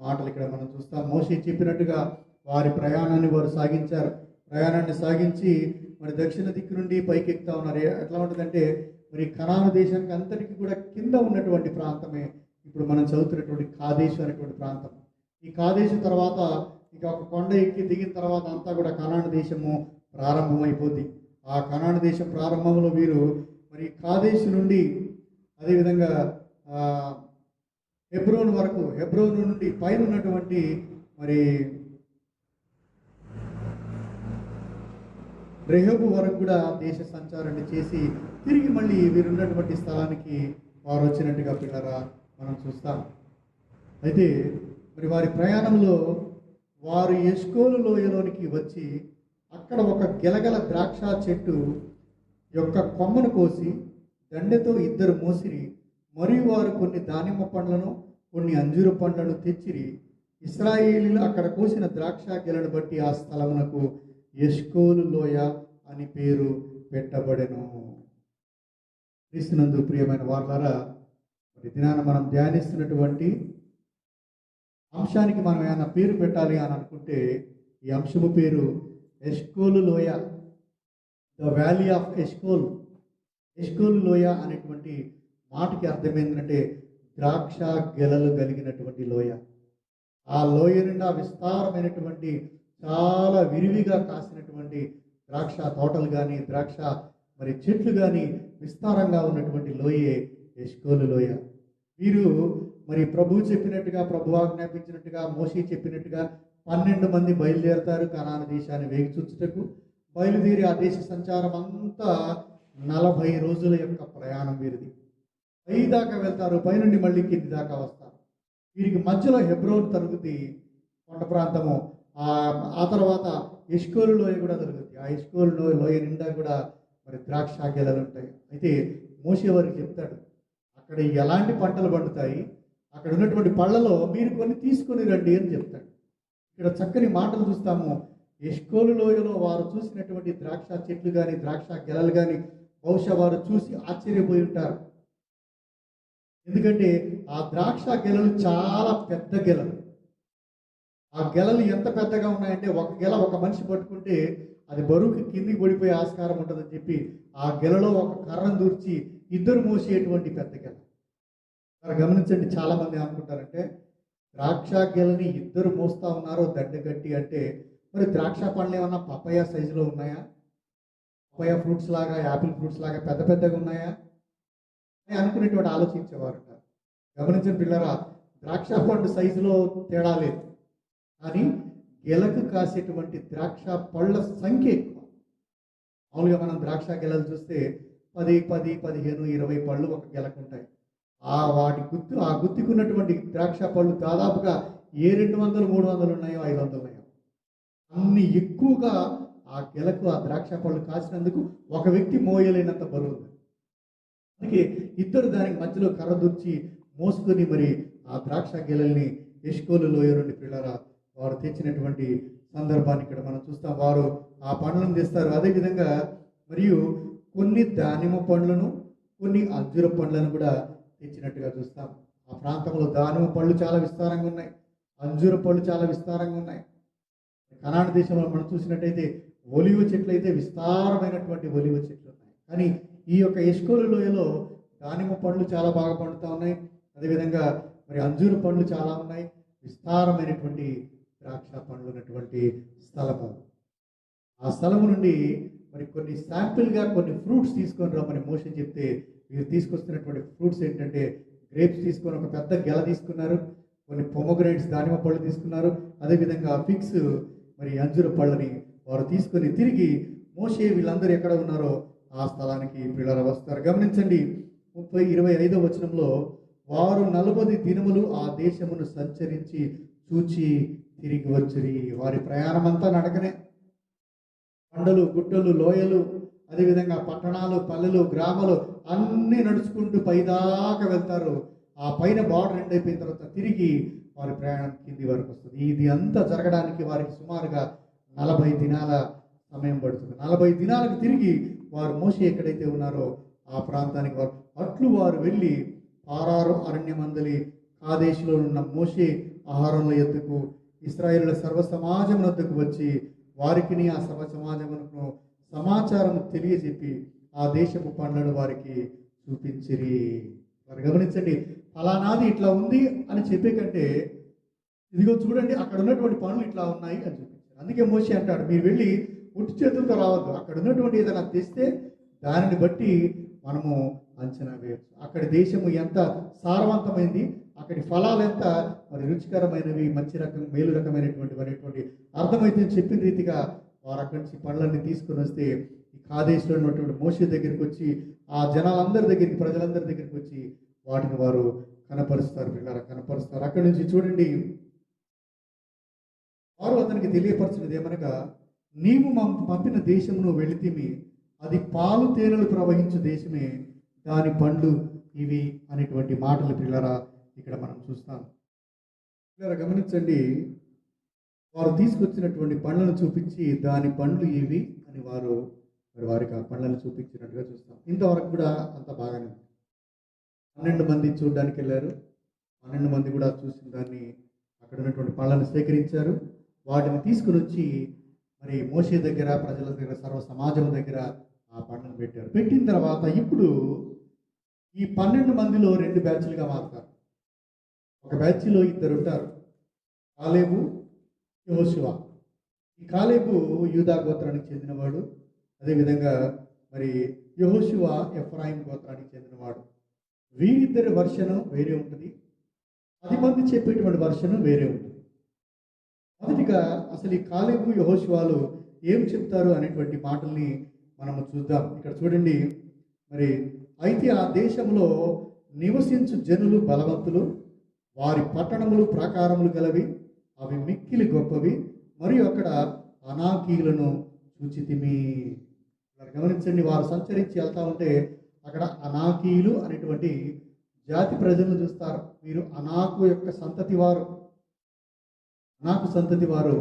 మాటలు ఇక్కడ మనం చూస్తాం. మోషే చెప్పినట్టుగా వారి ప్రయాణాన్ని వారు సాగించారు. ప్రయాణాన్ని సాగించి మరి దక్షిణ దిక్కు నుండి పైకి ఎక్కుతా ఉన్నారు. ఎట్లా ఉంటుందంటే మరి కనాను దేశానికి అంతటికి కూడా కింద ఉన్నటువంటి ప్రాంతమే ఇప్పుడు మనం చదువుతున్నటువంటి కాదేశు అనేటువంటి ప్రాంతం. ఈ కాదేశు తర్వాత ఇక ఒక కొండ ఎక్కి దిగిన తర్వాత అంతా కూడా కనాను దేశము ప్రారంభమైపోద్ది. ఆ కనాను దేశం ప్రారంభంలో వీరు మరి కాదేశు నుండి అదేవిధంగా హెబ్రోను వరకు, హెబ్రోను నుండి పైన ఉన్నటువంటి మరి రెహోబు వరకు కూడా దేశ సంచారాన్ని చేసి తిరిగి మళ్ళీ వీరున్నటువంటి స్థలానికి వారు వచ్చినట్టుగా పిల్లరా మనం చూస్తాం. అయితే మరి వారి ప్రయాణంలో వారు ఎష్కోలు లోయలోనికి వచ్చి అక్కడ ఒక గెలగల ద్రాక్ష చెట్టు యొక్క కొమ్మను కోసి దండెతో 2 మోసిరి. మరియు వారు కొన్ని దానిమ్మ పండ్లను కొన్ని అంజూరు పండ్లను తెచ్చిరి. ఇశ్రాయేలీలు అక్కడ కోసిన ద్రాక్ష గెలను బట్టి ఆ స్థలమునకు ఎష్కోలు లోయ అని పేరు పెట్టబడెను. క్రీస్తునందు ప్రియమైన వారులారా, మరి దినాన మనం ధ్యానిస్తున్నటువంటి అంశానికి మనం ఏమైనా పేరు పెట్టాలి అని అనుకుంటే ఈ అంశము పేరు ఎష్కోలు లోయ, ద వ్యాలీ ఆఫ్ ఎష్కోల్. ఎష్కోలు లోయ అనేటువంటి మాటకి అర్థం ఏంటంటే ద్రాక్ష గెలలు కలిగినటువంటి లోయ. ఆ లోయ నిండా విస్తారమైనటువంటి చాలా విరివిగా కాసినటువంటి ద్రాక్ష తోటలు కానీ ద్రాక్ష మరి చెట్లు కానీ విస్తారంగా ఉన్నటువంటి లోయే ఎష్కోలు లోయ. వీరు మరి ప్రభువు చెప్పినట్టుగా, ప్రభు ఆజ్ఞాపించినట్టుగా, మోషే చెప్పినట్టుగా 12 మంది బయలుదేరతారు కనాను దేశాన్ని వేగిచూచుటకు. బయలుదేరి ఆ దేశ సంచారం అంతా 40 రోజుల యొక్క ప్రయాణం వీరిది. పై దాకా వెళ్తారు, పైనుండి మళ్ళీ కింది దాకా వస్తారు. వీరికి మధ్యలో హెబ్రోన్ తరుగుద్ది కొండ ప్రాంతము. ఆ తర్వాత ఎష్కోలు లోయ కూడా దొరుకుతుంది. ఆ ఎష్కోలు లోయ నిండా కూడా మరి ద్రాక్ష గెలలు ఉంటాయి. అయితే మోషే వారికి చెప్తాడు, అక్కడ ఎలాంటి పంటలు పండుతాయి, అక్కడ ఉన్నటువంటి పళ్ళలో మీరు కొన్ని తీసుకొని రండి అని చెప్తాడు. ఇక్కడ చక్కని మాటలు చూస్తాము. ఎష్కోలు లోయలో వారు చూసినటువంటి ద్రాక్ష చెట్లు కానీ ద్రాక్ష గెలలు కానీ బహుశా వారు చూసి ఆశ్చర్యపోయి ఉంటారు. ఎందుకంటే ఆ ద్రాక్ష గెలలు చాలా పెద్ద గెలలు. ఆ గెలలు ఎంత పెద్దగా ఉన్నాయంటే ఒక గెల ఒక మనిషి పట్టుకుంటే అది బరువుకి కిందికి పడిపోయే ఆస్కారం ఉంటుందని చెప్పి ఆ గెలలో ఒక కర్రను దూర్చి 2 మోసేటువంటి పెద్ద గెల. మరి గమనించండి, చాలామంది అనుకుంటారంటే ద్రాక్ష గెలని 2 మోస్తా ఉన్నారో దండగట్టి అంటే మరి ద్రాక్ష పండ్లు ఏమన్నా పపాయ సైజులో ఉన్నాయా, పపాయ ఫ్రూట్స్ లాగా, యాపిల్ ఫ్రూట్స్ లాగా పెద్ద పెద్దగా ఉన్నాయా అని అనుకునేటువంటి ఆలోచించేవారు. గమనించిన పిల్లరా, ద్రాక్ష పండు సైజులో తేడా లేదు, కానీ గెలకు కాసేటువంటి ద్రాక్ష పళ్ళ సంఖ్య ఎక్కువ. మామూలుగా మనం ద్రాక్ష గెలలు చూస్తే 10, 15, 20 పళ్ళు ఒక గెలకు ఉంటాయి. ఆ గుత్తికి ఉన్నటువంటి ద్రాక్ష పళ్ళు దాదాపుగా ఏ 200 300 ఉన్నాయో 500 ఉన్నాయో అన్ని ఎక్కువగా ఆ గెలకు ఆ ద్రాక్ష పళ్ళు కాసినందుకు ఒక వ్యక్తి మోయలేనంత బరువు ఉంది. అందుకే ఇద్దరు దానికి మధ్యలో కర్ర దూర్చి మోసుకొని మరి ఆ ద్రాక్ష గెలల్ని ఎష్కోలు లోయ నుండి పిల్లరా వారు తెచ్చినటువంటి సందర్భాన్ని ఇక్కడ మనం చూస్తాం. వారు ఆ పండ్లను తెస్తారు. అదేవిధంగా మరియు కొన్ని దానిమ్మ పండ్లను కొన్ని అంజూర పండ్లను కూడా తెచ్చినట్టుగా చూస్తాం. ఆ ప్రాంతంలో దానిమ్మ పళ్ళు చాలా విస్తారంగా ఉన్నాయి, అంజూర పళ్ళు చాలా విస్తారంగా ఉన్నాయి. కనాను దేశంలో మనం చూసినట్టయితే ఒలివ చెట్లు అయితే విస్తారమైనటువంటి ఒలివ చెట్లు ఉన్నాయి. కానీ ఈ యొక్క ఎష్కోలు లోయలో దానిమ్మ పండ్లు చాలా బాగా పండుతూ ఉన్నాయి. అదేవిధంగా మరి అంజూర పండ్లు చాలా ఉన్నాయి. విస్తారమైనటువంటి ద్రాక్ష పండ్లు ఉన్నటువంటి స్థలము. ఆ స్థలము నుండి మరి కొన్ని శాంపిల్గా కొన్ని ఫ్రూట్స్ తీసుకొని రమ్మని మోషే చెప్తే వీరు తీసుకొస్తున్నటువంటి ఫ్రూట్స్ ఏంటంటే గ్రేప్స్ తీసుకొని ఒక పెద్ద గెల తీసుకున్నారు, కొన్ని పొమోగ్రానేట్స్ దానిమ్మ పళ్ళు తీసుకున్నారు, అదేవిధంగా ఫిగ్స్ మరి అంజూర పళ్ళని వారు తీసుకొని తిరిగి మోషే వీళ్ళందరూ ఎక్కడ ఉన్నారో ఆ స్థలానికి పిల్లలు వస్తారు. గమనించండి 25వ వచనంలో వారు 40 దినములు ఆ దేశమును సంచరించి చూచి తిరిగి వచ్చిరి. వారి ప్రయాణం అంతా నడకనే. కొండలు గుట్టలు లోయలు అదేవిధంగా పట్టణాలు పల్లెలు గ్రామాలు అన్నీ నడుచుకుంటూ పైదాకా వెళ్తారు. ఆ పైన బార్డర్ ఎండ్ అయిపోయిన తర్వాత తిరిగి వారి ప్రయాణం కింది వరకు వస్తుంది. ఇది అంతా జరగడానికి వారికి సుమారుగా 40 దినాల సమయం పడుతుంది. 40 దినాలకు తిరిగి వారు మోషే ఎక్కడైతే ఉన్నారో ఆ ప్రాంతానికి వారు వెళ్ళి పారారు అరణ్యమందలి కాదేశులో ఉన్న మోషే ఆహారంలో ఎద్దుకు ఇశ్రాయేలుల సర్వ సమాజం వద్దకు వచ్చి వారికి ఆ సర్వ సమాజమునకు సమాచారం తెలియజెప్పి ఆ దేశపు పండ్లను వారికి చూపించిరి. వారు గమనించండి, ఫలానాది ఇట్లా ఉంది అని చెప్పే కంటే ఇదిగో చూడండి అక్కడ ఉన్నటువంటి పనులు ఇట్లా ఉన్నాయి అని చూపించారు. అందుకే మోషే అంటాడు, మీరు వెళ్ళి ఉట్టి చేతులతో రావద్దు, అక్కడ ఉన్నటువంటి ఏదైనా తెస్తే దానిని బట్టి మనము అంచనా వేయచ్చు. అక్కడి దేశము ఎంత సారవంతమైంది, అక్కడి ఫలాలు ఎంత మరి రుచికరమైనవి, మంచి రకం మేలు రకమైనటువంటి అర్థమైతే చెప్పిన రీతిగా వారు అక్కడి నుంచి పండ్లన్నీ తీసుకొని వస్తే ఈ కాదేశంలో ఉన్నటువంటి మోషే దగ్గరికి వచ్చి ఆ జనాలందరి దగ్గరికి ప్రజలందరి దగ్గరికి వచ్చి వాటిని వారు కనపరుస్తారు. పిల్లలు కనపరుస్తారు. అక్కడి నుంచి చూడండి వారు అతనికి తెలియపరచినది ఏమనగా, నీవు పంపిన దేశమును వెళితిమి, అది పాలు తేనెలు ప్రవహించు దేశమే, దాని పండ్లు ఇవి అనేటువంటి మాటలు పిల్లరా ఇక్కడ మనం చూస్తాం. పిల్లరా గమనించండి, వారు తీసుకొచ్చినటువంటి పండ్లను చూపించి దాని పండ్లు ఇవి అని వారు మరి వారికి ఆ పండ్లను చూపించినట్టుగా చూస్తాం. ఇంతవరకు కూడా అంత బాగానే ఉంది. 12 మంది చూడడానికి వెళ్ళారు. 12 మంది కూడా చూసిన దాన్ని అక్కడ ఉన్నటువంటి పళ్ళను సేకరించారు. వాటిని తీసుకుని వచ్చి మరి మోషే దగ్గర ప్రజల దగ్గర సర్వ సమాజం దగ్గర ఆ పండ్లను పెట్టారు. పెట్టిన తర్వాత ఇప్పుడు ఈ 12 మందిలో 2 బ్యాచ్లుగా మారుతారు. ఒక బ్యాచ్లో 2 ఉంటారు, కాలేబు యెహోషువ. ఈ కాలేబు యూదా గోత్రానికి చెందినవాడు. అదేవిధంగా మరి యెహోషువ ఎఫ్రాయిం గోత్రానికి చెందినవాడు. వీరిద్దరి వర్షను వేరే ఉంటుంది, 10 మంది చెప్పేటువంటి వర్షను వేరే ఉంటుంది. మొదటిగా అసలు ఈ కాలేబు యెహోషువలు ఏం చెప్తారు అనేటువంటి మాటల్ని మనము చూద్దాం. ఇక్కడ చూడండి, మరి అయితే ఆ దేశంలో నివసించు జనులు బలవంతులు, వారి పట్టణములు ప్రాకారములు గలవి, అవి మిక్కిలి గొప్పవి, మరియు అక్కడ అనాకీలను చూచితిమి. గమనించండి, వారు సంచరించి వెళ్తా ఉంటే అక్కడ అనాకీలు అనేటువంటి జాతి ప్రజలను చూస్తారు. వీరు అనాకు యొక్క సంతతి వారు, అనాకు సంతతి వారు.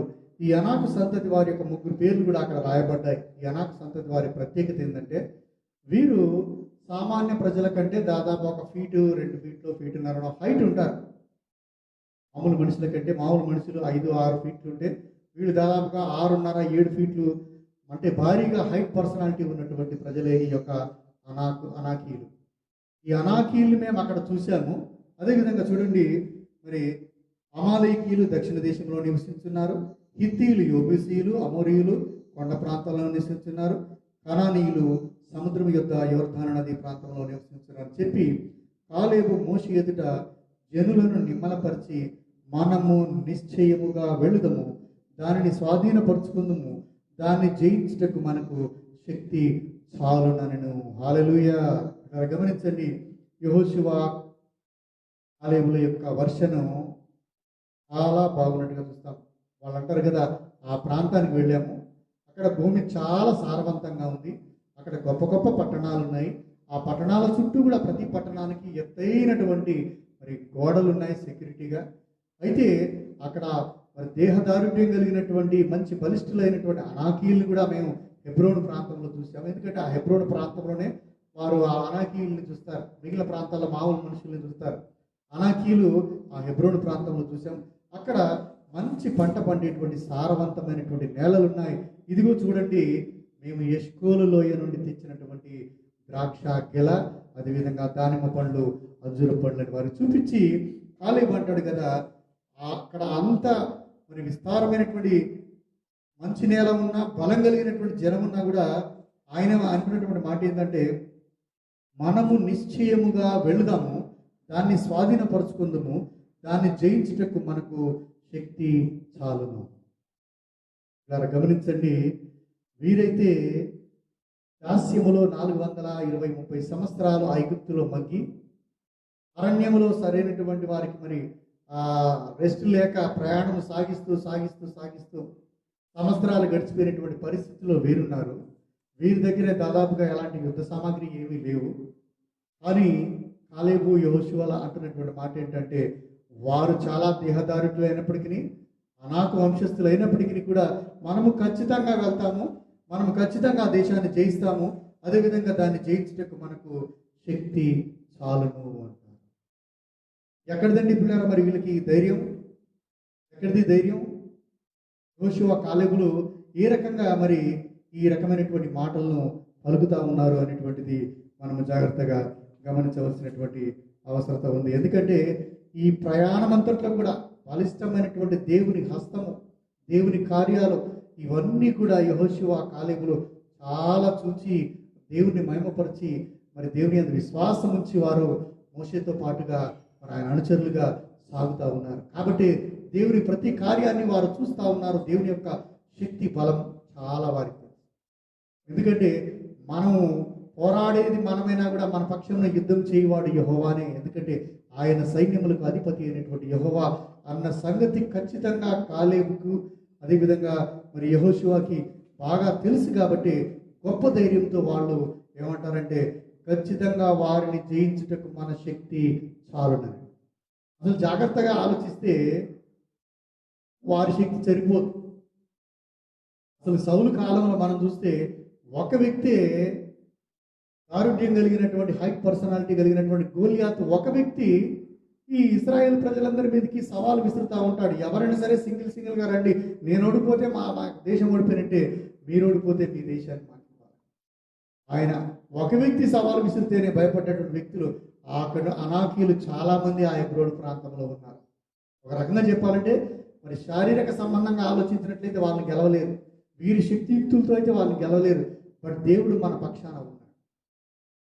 ఈ అనాకు సంతతి వారి యొక్క 3 పేర్లు కూడా అక్కడ రాయబడ్డాయి. ఈ అనాకు సంతతి వారి ప్రత్యేకత ఏంటంటే వీరు సామాన్య ప్రజల కంటే దాదాపు 1 ఫీటు 2 ఫీట్లు ఫీటున్నర హైట్ ఉంటారు. మామూలు మనుషుల కంటే మామూలు మనుషులు 5-6 ఫీట్లు ఉంటే వీళ్ళు దాదాపుగా 6.5-7 ఫీట్లు, అంటే భారీగా హైట్ పర్సనాలిటీ ఉన్నటువంటి ప్రజలే ఈ యొక్క అనాకీలు. ఈ అనాకీలు మేము అక్కడ చూసాము. అదేవిధంగా చూడండి, మరి అమాలేకీలు దక్షిణ దేశంలో నివసిస్తున్నారు, హిత్తీలు యెబూసీయులు అమోరీయులు కొండ ప్రాంతాల్లో నివసిస్తున్నారు, కనానీయులు సముద్రం యొద్ద యోర్దాను నది ప్రాంతంలో నివసిస్తున్నారు అని చెప్పి కాలేబు మోషే ఎదుట జనులను నిమ్మలపరిచి, మనము నిశ్చయముగా వెళుదము, దానిని స్వాధీనపరుచుకుందుము, దాన్ని జయించుటకు మనకు శక్తి చాలునను. హల్లెలూయా. గమనించండి, యెహోషువ కాలేబుల యొక్క వర్షను చాలా బాగున్నట్టుగా చూస్తాం. వాళ్ళు అంటారు కదా, ఆ ప్రాంతానికి వెళ్ళాము, అక్కడ భూమి చాలా సారవంతంగా ఉంది, అక్కడ గొప్ప గొప్ప పట్టణాలు ఉన్నాయి, ఆ పట్టణాల చుట్టూ కూడా ప్రతి పట్టణానికి ఎత్తైనటువంటి మరి గోడలు ఉన్నాయి సెక్యూరిటీగా. అయితే అక్కడ మరి దేహదారుఢ్యం కలిగినటువంటి మంచి బలిష్ఠులైనటువంటి అనాకీలను కూడా మేము హెబ్రోను ప్రాంతంలో చూసాము. ఎందుకంటే ఆ హెబ్రోను ప్రాంతంలోనే వారు ఆ అనాకీయుల్ని చూస్తారు, మిగిలిన ప్రాంతాల్లో మామూలు మనుషుల్ని చూస్తారు. అనాకీలు ఆ హెబ్రోను ప్రాంతంలో చూసాం. అక్కడ మంచి పంట పండేటువంటి సారవంతమైనటువంటి నేలలు ఉన్నాయి. ఇదిగో చూడండి, మేము ఎష్కోలు లోయ నుండి తెచ్చినటువంటి ద్రాక్ష గెల, అదేవిధంగా దానిమ్మ పండ్లు, అంజూర పండ్లని వారికి చూపించి కాలేబు అంటాడు కదా, అక్కడ అంత మరి విస్తారమైనటువంటి మంచి నేల ఉన్నా, బలం కలిగినటువంటి జనం ఉన్నా కూడా ఆయన అనుకున్నటువంటి మాట ఏంటంటే, మనము నిశ్చయముగా వెళుదాము, దాన్ని స్వాధీనపరుచుకుందాము, దాన్ని జయించుటకు మనకు శక్తి చాలును. ఇలా గమనించండి, వీరైతే దాస్యములో 420-30 సంవత్సరాలు ఐగుప్తులో మగ్గి, అరణ్యములో సరైనటువంటి వారికి మరి రెస్ట్ లేక ప్రయాణం సాగిస్తూ సంవత్సరాలు గడిచిపోయినటువంటి పరిస్థితుల్లో వీరున్నారు. వీరి దగ్గర దాదాపుగా ఎలాంటి యుద్ధ సామాగ్రి ఏమీ లేవు. కానీ కాలేబు యెహోషువల అంటున్నటువంటి మాట ఏంటంటే, వారు చాలా దేహదారులు అయినప్పటికీ, అనాకు వంశస్థులు అయినప్పటికీ కూడా మనము ఖచ్చితంగా వెళ్తాము, మనము ఖచ్చితంగా ఆ దేశాన్ని జయిస్తాము, అదేవిధంగా దాన్ని జయించుటకు మనకు శక్తి చాలును అంటారు. ఎక్కడిదండి పిల్లరా మరి వీళ్ళకి ధైర్యం? ఎక్కడిది ధైర్యం? యెహోషువ కాలేబులు ఏ రకంగా మరి ఈ రకమైనటువంటి మాటలను పలుకుతా ఉన్నారు అనేటువంటిది మనము జాగ్రత్తగా గమనించవలసినటువంటి అవసరత ఉంది. ఎందుకంటే ఈ ప్రయాణం అంతట్లో కూడా బలిష్టమైనటువంటి దేవుని హస్తము, దేవుని కార్యాలు ఇవన్నీ కూడా యెహోషువ కాలేబులు చాలా చూచి దేవుని మహిమపరిచి మరి దేవుని అందు విశ్వాసం ఉంచి వారు మోషేతో పాటుగా మరి ఆయన అనుచరులుగా సాగుతూ ఉన్నారు. కాబట్టి దేవుని ప్రతి కార్యాన్ని వారు చూస్తూ ఉన్నారు. దేవుని యొక్క శక్తి బలం చాలా వారికి తెలుసు. ఎందుకంటే మనము పోరాడేది మనమైనా కూడా మన పక్షంలో యుద్ధం చేయవాడు యెహోవానే. ఎందుకంటే ఆయన సైన్యములకు అధిపతి అయినటువంటి యెహోవా అన్న సంగతి ఖచ్చితంగా కాలేబుకు, అదేవిధంగా మరి యెహోషువకి బాగా తెలుసు. కాబట్టి గొప్ప ధైర్యంతో వాళ్ళు ఏమంటారంటే, ఖచ్చితంగా వారిని జయించుటకు మన శక్తి చాలునని. అసలు జాగ్రత్తగా ఆలోచిస్తే వారి శక్తి సరిపోదు. అసలు సౌలు కాలంలో మనం చూస్తే ఒక వ్యక్తే దారుఢ్యం కలిగినటువంటి హై పర్సనాలిటీ కలిగినటువంటి గోలియాతు ఒక వ్యక్తి ఈ ఇశ్రాయేల్ ప్రజలందరి మీదకి సవాలు విసురుతూ ఉంటాడు. ఎవరైనా సరే సింగిల్గా రండి, నేను ఓడిపోతే మా దేశం ఓడిపోయినట్టే, మీరు ఓడిపోతే మీ దేశాన్ని మాకు. ఆయన ఒక వ్యక్తి సవాలు విసిరితేనే భయపడ్డటువంటి వ్యక్తులు అక్కడ అనాకీలు చాలామంది ఆ హెబ్రోను ప్రాంతంలో ఉన్నారు. ఒక రకంగా చెప్పాలంటే మరి శారీరక సంబంధంగా ఆలోచించినట్లయితే వాళ్ళని గెలవలేరు, వీరి శక్తియుక్తులతో అయితే వాళ్ళని గెలవలేరు. బట్ దేవుడు మన పక్షాన ఉన్నాడు,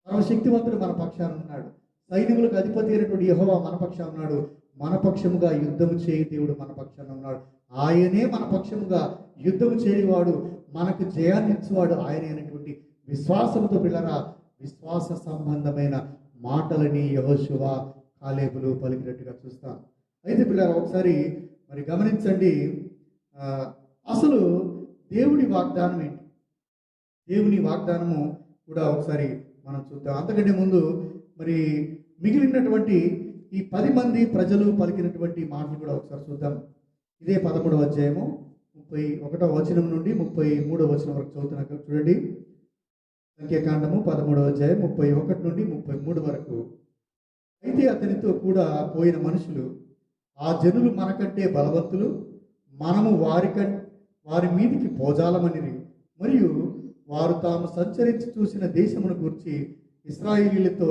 సర్వశక్తివంతుడు మన పక్షాన ఉన్నాడు, సైన్యములకు అధిపతి అయినటువంటి యెహోవా మన పక్షాన ఉన్నాడు. మన పక్షముగా యుద్ధము చేయి దేవుడు మన పక్షాన ఉన్నాడు. ఆయనే మన పక్షముగా యుద్ధము చేయవాడు, మనకు జయాన్ని ఇచ్చేవాడు ఆయనే అనేటువంటి విశ్వాసంతో పిల్లరా, విశ్వాస సంబంధమైన మాటలని యెహోషువ కాలేబులు పలికినట్టుగా చూస్తాం. అయితే పిల్లరా ఒకసారి మరి గమనించండి, అసలు దేవుని వాగ్దానం ఏంటి? దేవుని వాగ్దానము కూడా ఒకసారి మనం చూద్దాం. అంతకంటే ముందు మరి మిగిలినటువంటి ఈ 10 మంది ప్రజలు పలికినటువంటి మాటలు కూడా ఒకసారి చూద్దాం. ఇదే 11వ అధ్యాయము 31వ వచనం నుండి 33వ వచనం వరకు చదువుతున్నా. చూడండి, సంఖ్యాకాండము 13వ అధ్యాయం 31 నుండి 33 వరకు. అయితే అతనితో కూడా పోయిన మనుషులు, ఆ జనులు మనకంటే బలవంతులు, మనము వారి మీదికి పోజాలమనిరి, మరియు వారు తాము సంచరించి చూసిన దేశమును గురించి ఇశ్రాయేలీయులతో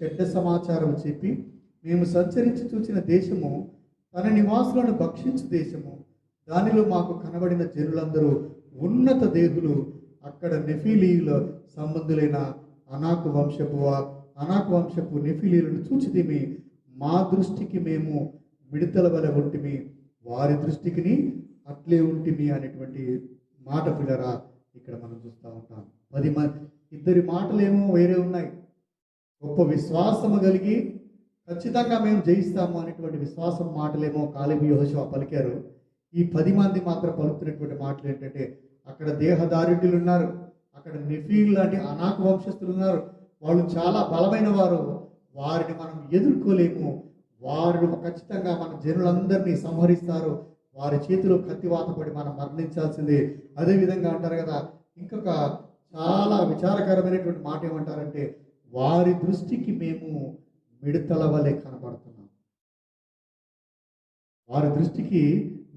చెడ్డ సమాచారం చెప్పి, మేము సంచరించి చూసిన దేశము తన నివాసులను భక్షించు దేశము, దానిలో మాకు కనబడిన జనులందరూ ఉన్నత దేహులు, అక్కడ నెఫీలీయుల సంబంధులైన అనాకు వంశపు నెఫీలీయులను చూచితిమి, మా దృష్టికి మేము మిడతల వలె ఉంటిమి, వారి దృష్టికి అట్లే ఉంటిమి అనేటువంటి మాట పిల్లరా ఇక్కడ మనం చూస్తూ ఉంటాం. 10 మంది, ఇద్దరి మాటలేమో వేరే ఉన్నాయి. గొప్ప విశ్వాసము కలిగి ఖచ్చితంగా మేము జయిస్తాము అనేటువంటి విశ్వాసం మాటలేమో కాలేబు యెహోషువ పలికారు. ఈ 10 మంది మాత్రం పలుకుతున్నటువంటి మాటలు ఏంటంటే, అక్కడ దేహదారుఢ్యులు ఉన్నారు, అక్కడ నెఫీలు లాంటి అనాకు వంశస్థులు ఉన్నారు, వాళ్ళు చాలా బలమైన వారు, వారిని మనం ఎదుర్కోలేము, వారు ఖచ్చితంగా మన జనులందరినీ సంహరిస్తారు, వారి చేతిలో కత్తివాత పడి మనం మరణించాల్సిందే. అదేవిధంగా అంటారు కదా, ఇంకొక చాలా విచారకరమైనటువంటి మాట ఏమంటారంటే, వారి దృష్టికి మేము మిడతల వలె కనబడుతున్నాం. వారి దృష్టికి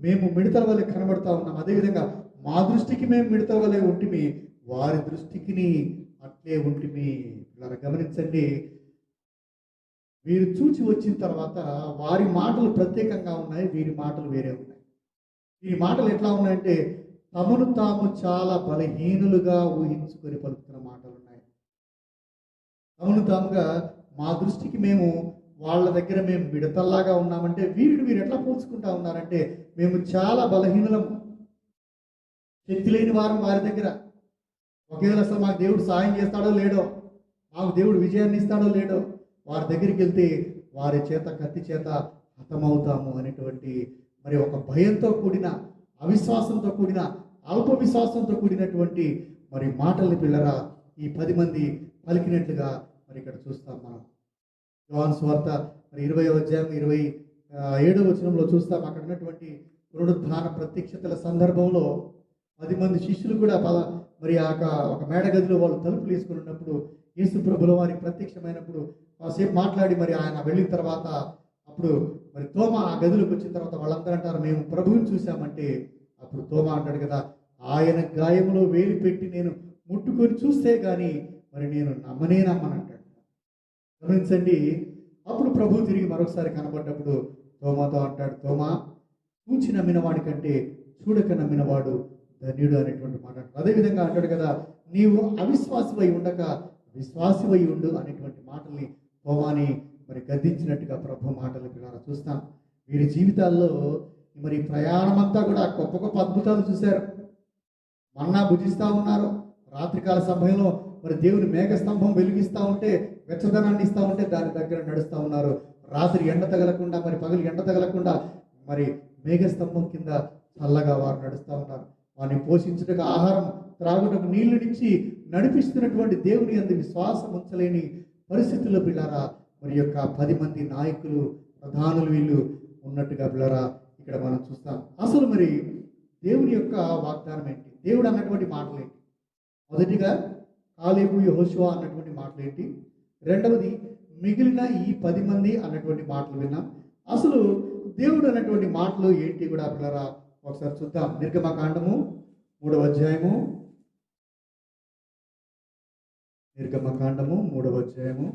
మేము మిడతల వలె కనబడతా ఉన్నాం. అదేవిధంగా మా దృష్టికి మేము మిడతల వలె ఉంటిమి, వారి దృష్టికి అట్లే ఉంటిమి. ఇలా గమనించండి, వీరు చూచి వచ్చిన తర్వాత వారి మాటలు ప్రత్యేకంగా ఉన్నాయి, వీరి మాటలు వేరే ఉన్నాయి. వీరి మాటలు ఎట్లా ఉన్నాయంటే, తమను తాము చాలా బలహీనులుగా ఊహించుకొని పలుకుతున్న మాటలు ఉన్నాయి. తమను తాముగా మా దృష్టికి మేము వాళ్ళ దగ్గర మేము మిడతల్లాగా ఉన్నామంటే, వీరు ఎట్లా పోల్చుకుంటా ఉన్నారంటే, మేము చాలా బలహీనులము, శక్తి లేని వారం వారి దగ్గర. ఒకవేళ అసలు మాకు దేవుడు సాయం చేస్తాడో లేడో, మాకు దేవుడు విజయాన్ని ఇస్తాడో లేడో, వారి దగ్గరికి వెళ్తే వారి చేత కత్తి చేత హతమవుతాము అనేటువంటి మరి ఒక భయంతో కూడిన, అవిశ్వాసంతో కూడిన, అల్ప విశ్వాసంతో కూడినటువంటి మరి మాటల్ని పిల్లరా ఈ 10 మంది పలికినట్లుగా మరి ఇక్కడ చూస్తాం మనం. యోహాను సువార్త మరి 20వ అధ్యాయం 27వ వచనంలో చూస్తాం. అక్కడ ఉన్నటువంటి పునరుద్ధాన ప్రత్యక్షతల సందర్భంలో 10 మంది శిష్యులు కూడా మరి ఒక మేడగదిలో వాళ్ళు తలుపులు వేసుకుని ఉన్నప్పుడు యేసు ప్రభుల వారికి ప్రత్యక్షమైనప్పుడు కాసేపు మాట్లాడి మరి ఆయన వెళ్ళిన తర్వాత అప్పుడు మరి తోమా ఆ గదిలోకి వచ్చిన తర్వాత వాళ్ళందరూ అంటారు, మేము ప్రభువుని చూసామంటే, అప్పుడు తోమా అంటాడు కదా, ఆయన గాయములో వేలు పెట్టి నేను ముట్టుకొని చూస్తే కానీ మరి నేను నమ్మనంటాడు. గమనించండి, అప్పుడు ప్రభు తిరిగి మరొకసారి కనబడ్డప్పుడు తోమాతో అంటాడు, తోమా, చూచి నమ్మిన వాడి కంటే చూడక నమ్మినవాడు ధన్యుడు అనేటువంటి మాట. అదేవిధంగా అంటాడు కదా, నీవు అవిశ్వాసివై ఉండక విశ్వాసివై ఉండు అనేటువంటి మాటల్ని తోమాని మరి గద్దించినట్టుగా ప్రభు మాటలు పిల్లలు చూస్తాం. వీరి జీవితాల్లో మరి ప్రయాణం అంతా కూడా గొప్ప గొప్ప అద్భుతాలు చూశారు. మన్నా భుజిస్తూ ఉన్నారు, రాత్రికాల సమయంలో మరి దేవుని మేఘస్తంభం వెలిగిస్తూ ఉంటే, వెచ్చదనాన్ని ఇస్తూ ఉంటే దాని దగ్గర నడుస్తూ ఉన్నారు. రాత్రి ఎండ తగలకుండా మరి పగలు ఎండ తగలకుండా మరి మేఘస్తంభం కింద చల్లగా వారు నడుస్తూ ఉన్నారు. వారిని పోషించుటకు ఆహారం, త్రాగుటకు నీళ్లునిచ్చి నడిపిస్తున్నటువంటి దేవుని అందు విశ్వాసం ఉంచలేని పరిస్థితుల్లో పిల్లరా మరి యొక్క 10 మంది నాయకులు, ప్రధానులు వీళ్ళు ఉన్నట్టుగా పిల్లరా ఇక్కడ మనం చూస్తాం. అసలు మరి దేవుని యొక్క వాగ్దానం ఏంటి, దేవుడు అన్నటువంటి మాటలు ఏంటి? మొదటిగా కాలేబు యెహోషువ అన్నటువంటి మాటలు ఏంటి? రెండవది మిగిలిన ఈ 10 మంది అన్నటువంటి మాటలు విన్నాం. అసలు దేవుడు అన్నటువంటి మాటలు ఏంటి కూడా పిల్లరా ఒకసారి చూద్దాం. నిర్గమకాండము 3వ అధ్యాయము, నిర్గమకాండము 3వ అధ్యాయము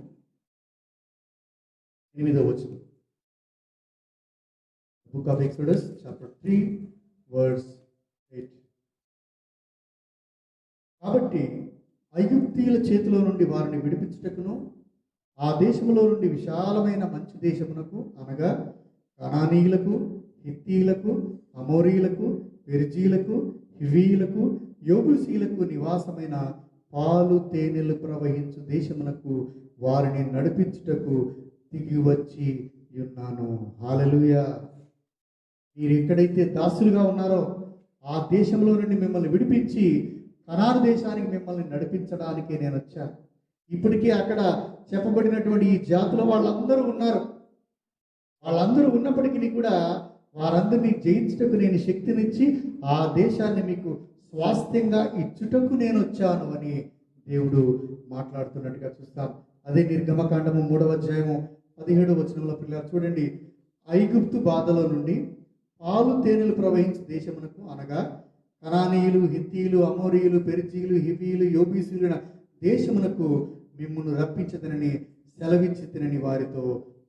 8వ వచనం. Book of Exodus chapter 3 verse 8. కాబట్టి ఐగుప్తీయుల చేతిలో నుండి వారిని విడిపించుటకును, ఆ దేశంలో నుండి విశాలమైన మంచి దేశమునకు అనగా కనానీయులకు, హిత్తీయులకు, అమోరీయులకు, పెరిజీలకు, హివీయులకు, యోబూసీయులకు నివాసమైన పాలు తేనెలు ప్రవహించు దేశమునకు వారిని నడిపించుటకు దిగి వచ్చి ఉన్నాను. హల్లెలూయా. మీరు ఎక్కడైతే దాసులుగా ఉన్నారో ఆ దేశంలో నుండి మిమ్మల్ని విడిపించి కనాను దేశానికి మిమ్మల్ని నడిపించడానికే నేను వచ్చాను. ఇప్పటికీ అక్కడ చెప్పబడినటువంటి ఈ జాతుల వాళ్ళందరూ ఉన్నారు. వాళ్ళందరూ ఉన్నప్పటికీ కూడా వారందరినీ జయించుటకు నేను శక్తినిచ్చి ఆ దేశాన్ని మీకు స్వాస్థ్యంగా ఇచ్చుటకు నేను వచ్చాను అని దేవుడు మాట్లాడుతున్నట్టుగా చూస్తాం. అదే నిర్గమకాండము 3వ అధ్యాయము 17వ వచనంలో పిల్లలు చూడండి, ఐగుప్తు బాధలో నుండి పాలు తేనెలు ప్రవహించే దేశమునకు అనగా కనానీయులు, హిత్తీయులు, అమోరీయులు, పెరిజీయులు, హివీయులు, యోబీసీయుల దేశమునకు మిమ్మును రప్పించదనని సెలవిచ్చితినని వారితో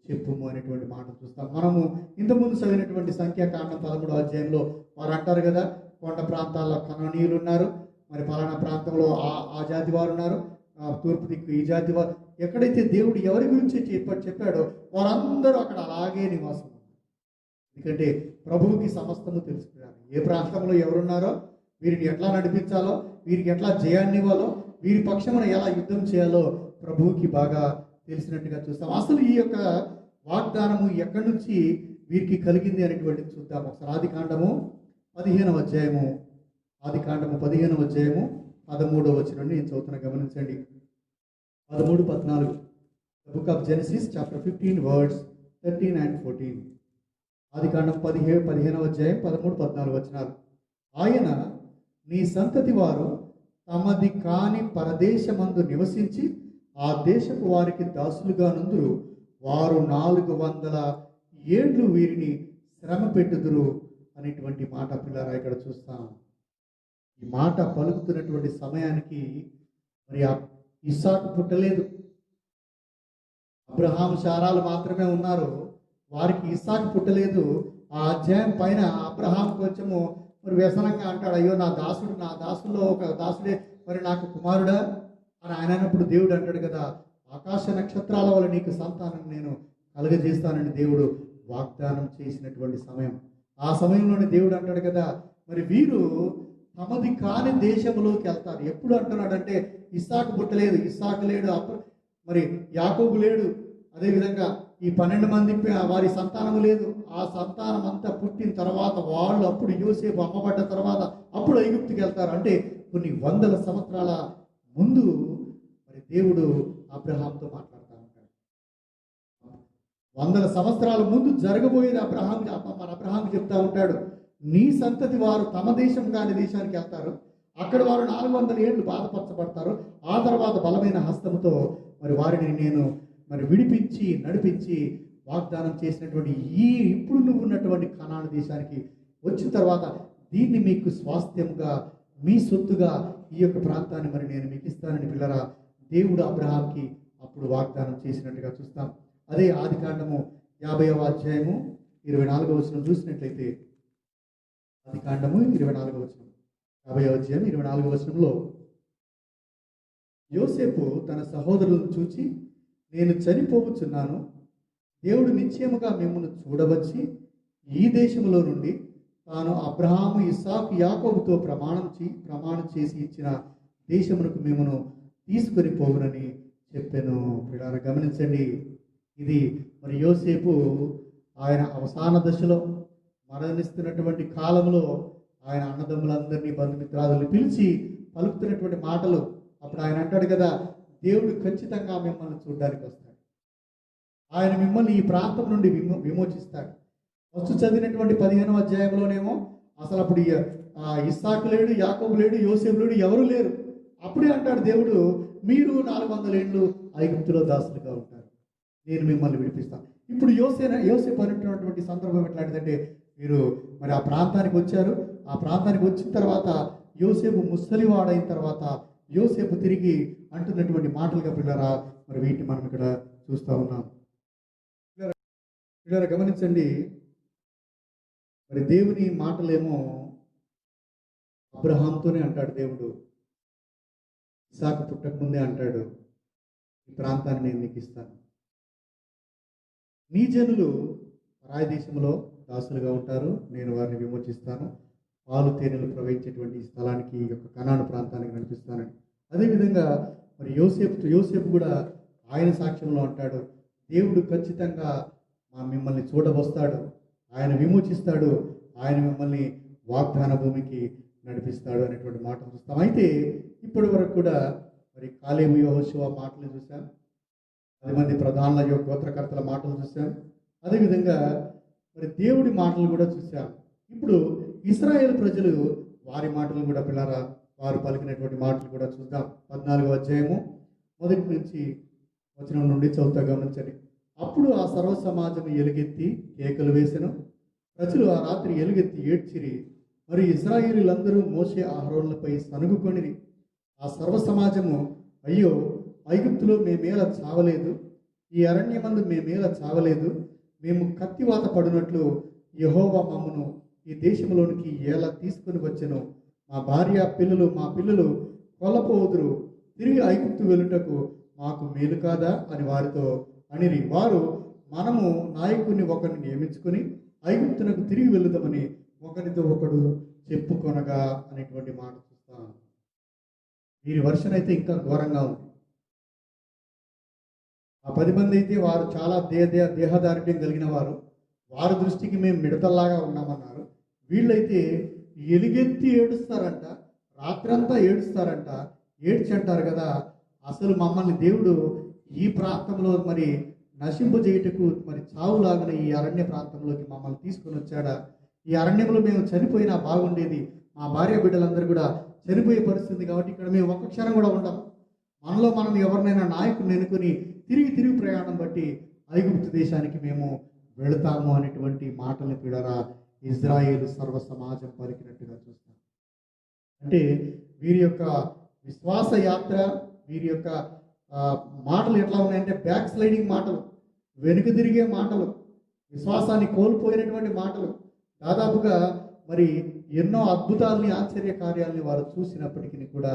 చెప్పుము అనేటువంటి మాట చూస్తాం. మనము ఇంతకుముందు చదివినటువంటి సంఖ్యాకాండం 13వ అధ్యాయంలో వారు అంటారు కదా, కొండ ప్రాంతాల్లో కనానీయులు ఉన్నారు, మరి పలానా ప్రాంతంలో ఆ జాతి వారు ఉన్నారు, తూర్పు దిక్కు ఈ జాతి వారు. ఎక్కడైతే దేవుడు ఎవరి గురించి చెప్పాడో వారందరూ అక్కడ అలాగే నివాసం ఉన్నారు. ఎందుకంటే ప్రభువుకి సమస్తము తెలుసుకున్నారు. ఏ ప్రాంతంలో ఎవరున్నారో, వీరిని ఎట్లా నడిపించాలో, వీరికి ఎట్లా జయాన్ని ఇవ్వాలో, వీరి పక్షమున ఎలా యుద్ధం చేయాలో ప్రభువుకి బాగా తెలిసినట్టుగా చూస్తాం. అసలు ఈ యొక్క వాగ్దానము ఎక్కడి నుంచి వీరికి కలిగింది అనేటువంటిది చూద్దాం. ఒకసారి ఆదికాండము 15వ అధ్యాయము 13వ వచనం నేను చదువుతున్నా, గమనించండి. 13-14. The book of Genesis chapter 15 words 13 and 14. ఆదికాండం 15వ అధ్యాయం 13-14 వచనాలు. ఆయన నీ సంతతి వారు తమది కాని పరదేశమందు నివసించి ఆ దేశపు వారికి దాసులుగా నుందురు. వారు 400 ఏండ్లు వీరిని శ్రమ పెట్టుదురు అనేటువంటి మాట పిల్లరా ఇక్కడ చూస్తాం. ఈ మాట పలుకుతున్నటువంటి సమయానికి మరి ఇస్సాకు పుట్టలేదు. అబ్రహాం శారాలు మాత్రమే ఉన్నారు. వారికి ఇస్సాకు పుట్టలేదు. ఆ అధ్యాయం పైన అబ్రహాం కొంచెము మరి వ్యసనంగా అంటాడు, అయ్యో నా దాసుల్లో ఒక దాసుడే మరి నాకు కుమారుడా అని ఆయన అన్నప్పుడు దేవుడు అంటాడు కదా, ఆకాశ నక్షత్రాల వల్ల నీకు సంతానం నేను కలుగజేస్తానని దేవుడు వాగ్దానం చేసినటువంటి సమయం. ఆ సమయంలోనే దేవుడు అంటాడు కదా, మరి వీరు తమది కాని దేశంలోకి వెళ్తారు. ఎప్పుడు అంటున్నాడంటే ఇస్సాకు పుట్టలేదు, ఇస్సాకు లేడు, మరి యాకోబు లేడు, అదేవిధంగా ఈ 12 మంది వారి సంతానం లేదు. ఆ సంతానం అంతా పుట్టిన తర్వాత వాళ్ళు అప్పుడు యోసేపు అమ్మబడ్డ తర్వాత అప్పుడు ఐగుప్తుకి వెళ్తారు. అంటే కొన్ని 100 సంవత్సరాల ముందు మరి దేవుడు అబ్రహాంతో మాట్లాడుతూ ఉంటాడు. 100 సంవత్సరాల ముందు జరగబోయేది అబ్రహాం చెప్తా ఉంటాడు, నీ సంతతి వారు తమ దేశం కాని దేశానికి వెళ్తారు. అక్కడ వారు 400 ఏళ్ళు బాధపరచబడతారు. ఆ తర్వాత బలమైన హస్తముతో మరి వారిని నేను మరి విడిపించి నడిపించి వాగ్దానం చేసినటువంటి ఇప్పుడు నువ్వు ఉన్నటువంటి కనాను దేశానికి వచ్చిన తర్వాత దీన్ని మీకు స్వాస్థ్యంగా మీ సొత్తుగా ఈ యొక్క ప్రాంతాన్ని మరి నేను మీకు ఇస్తానని పిల్లరా దేవుడు అబ్రహాంకి అప్పుడు వాగ్దానం చేసినట్టుగా చూస్తాం. అదే ఆదికాండము 50వ అధ్యాయము 24వ వచనం చూసినట్లయితే, ఆదికాండము 24వ వచనం 50వ అధ్యాయం 24వ వచనంలో యోసేపు తన సహోదరులను చూచి, నేను చనిపోవచ్చున్నాను, దేవుడు నిశ్చయముగా మిమ్మల్ని చూడవచ్చి ఈ దేశంలో నుండి తాను అబ్రహాము ఇస్సాకు యాకోబుతో ప్రమాణం చేసి ఇచ్చిన దేశమునకు మిమ్మను తీసుకొని పోవునని చెప్పాను. పిల్లలు గమనించండి, ఇది మరి యోసేపు ఆయన అవసాన దశలో మరణిస్తున్నటువంటి కాలంలో ఆయన అన్నదమ్ములందరినీ బంధుమిత్రాదుల్ని పిలిచి పలుకుతున్నటువంటి మాటలు. అప్పుడు ఆయన అంటాడు కదా, దేవుడు ఖచ్చితంగా మిమ్మల్ని చూడడానికి వస్తాడు, ఆయన మిమ్మల్ని ఈ ప్రాంతం నుండి విమోచిస్తాడు. ఫస్ట్ చదివినటువంటి 15వ అధ్యాయంలోనేమో అసలు అప్పుడు ఇస్సాకు లేడు, యాకోబు లేడు, యోసేపు లేడు, ఎవరు లేరు. అప్పుడే అంటాడు దేవుడు, మీరు 400 ఏళ్ళు ఐగుప్తులో దాసులుగా ఉంటారు, నేను మిమ్మల్ని విడిపిస్తాను. ఇప్పుడు యోసేపు అనేటువంటి సందర్భం ఎట్లాంటిదంటే, మీరు మరి ఆ ప్రాంతానికి వచ్చారు. ఆ ప్రాంతానికి వచ్చిన తర్వాత యోసేపు ముసలివాడైన తర్వాత యోసేపు తిరిగి అంటున్నటువంటి మాటలుగా పిల్లరా మరి వీటిని మనం ఇక్కడ చూస్తూ ఉన్నాం. పిల్లరా గమనించండి, మరి దేవుని మాటలేమో అబ్రహాంతోనే అంటాడు దేవుడు. ఇస్సాకు పుట్టక ముందే అంటాడు, ఈ ప్రాంతాన్ని నేను నీకు ఇస్తాను, నీ జనులు పరాయి దేశంలో దాసులుగా ఉంటారు, నేను వారిని విమోచిస్తాను, పాలు తేనెలు ప్రవహించేటువంటి స్థలానికి ఈ యొక్క కనాను ప్రాంతానికి నడిపిస్తానని. అదేవిధంగా మరి యోసేపు కూడా ఆయన సాక్ష్యంలో అంటాడు, దేవుడు ఖచ్చితంగా మిమ్మల్ని చూడవస్తాడు, ఆయన విమోచిస్తాడు, ఆయన మిమ్మల్ని వాగ్దాన భూమికి నడిపిస్తాడు అనేటువంటి మాటలు చూస్తాం. అయితే ఇప్పటి వరకు కూడా మరి కాలేబు యెహోషువ మాటలు చూసాం, 10 మంది ప్రధానుల గోత్రకర్తల మాటలు చూసాం, అదేవిధంగా మరి దేవుడి మాటలు కూడా చూసాం. ఇప్పుడు ఇశ్రాయేలు ప్రజలు వారి మాటలు కూడా పిల్లరా వారు పలికినటువంటి మాటలు కూడా చూద్దాం. 14వ అధ్యాయము 1 నుంచి వచనం నుండి చదువుతా, గమనించండి. అప్పుడు ఆ సర్వ సమాజం ఎలుగెత్తి కేకలు వేసెను, ప్రజలు ఆ రాత్రి ఎలుగెత్తి ఏడ్చిరి, మరి ఇశ్రాయేలీలందరూ మోషే అహరోనులపై సనుగుకొనిరి. ఆ సర్వ సమాజము, అయ్యో ఐగుప్తులో మేమేల చావలేదు, ఈ అరణ్యమందు మేమేల చావలేదు, మేము కత్తివాత పడినట్లు యెహోవా మమ్మను ఈ దేశంలోనికి ఎలా తీసుకుని వచ్చెను, మా భార్య పిల్లలు మా పిల్లలు కొల్లపోదురు, తిరిగి ఐగుప్తు వెళ్ళుటకు మాకు మేలు కాదా అని వారితో అనిరి. వారు, మనము నాయకుడిని ఒకరిని నియమించుకొని ఐగుప్తునకు తిరిగి వెళుదామని ఒకరితో ఒకడు చెప్పుకొనగా అనేటువంటి మాట చూస్తాం. వీరి వర్షన్ అయితే ఇంకా ఘోరంగా ఉంది. ఆ 10 మంది అయితే వారు చాలా దేహదారుఢ్యం కలిగిన వారు, వారి దృష్టికి మేము మిడతల్లాగా ఉన్నామన్నారు. వీళ్ళైతే ఎలుగెత్తి ఏడుస్తారంట, రాత్రంతా ఏడుస్తారంట. ఏడ్చి అంటారు కదా, అసలు మమ్మల్ని దేవుడు ఈ ప్రాంతంలో మరి నశింపజేయుటకు మరి చావులాగిన ఈ అరణ్య ప్రాంతంలోకి మమ్మల్ని తీసుకొని వచ్చాడా? ఈ అరణ్యంలో మేము చనిపోయినా బాగుండేది, మా భార్య బిడ్డలందరూ కూడా చనిపోయే పరిస్థితి, కాబట్టి ఇక్కడ మేము ఒక్క క్షణం కూడా ఉండం. మనలో మనం ఎవరినైనా నాయకుడిని ఎన్నుకొని తిరిగి ప్రయాణం బట్టి ఐగుప్తు దేశానికి మేము వెళతాము అనేటువంటి మాటల్ని పిల్లరా ఇజ్రాయేలు సర్వ సమాజం పలికినట్టుగా చూస్తాం. అంటే వీరి యొక్క విశ్వాస యాత్ర, వీరి యొక్క మాటలు ఎట్లా ఉన్నాయంటే బ్యాక్ స్లైడింగ్ మాటలు, వెనుక తిరిగే మాటలు, విశ్వాసాన్ని కోల్పోయినటువంటి మాటలు. దాదాపుగా మరి ఎన్నో అద్భుతాలని, ఆశ్చర్య కార్యాలని వారు చూసినప్పటికీ కూడా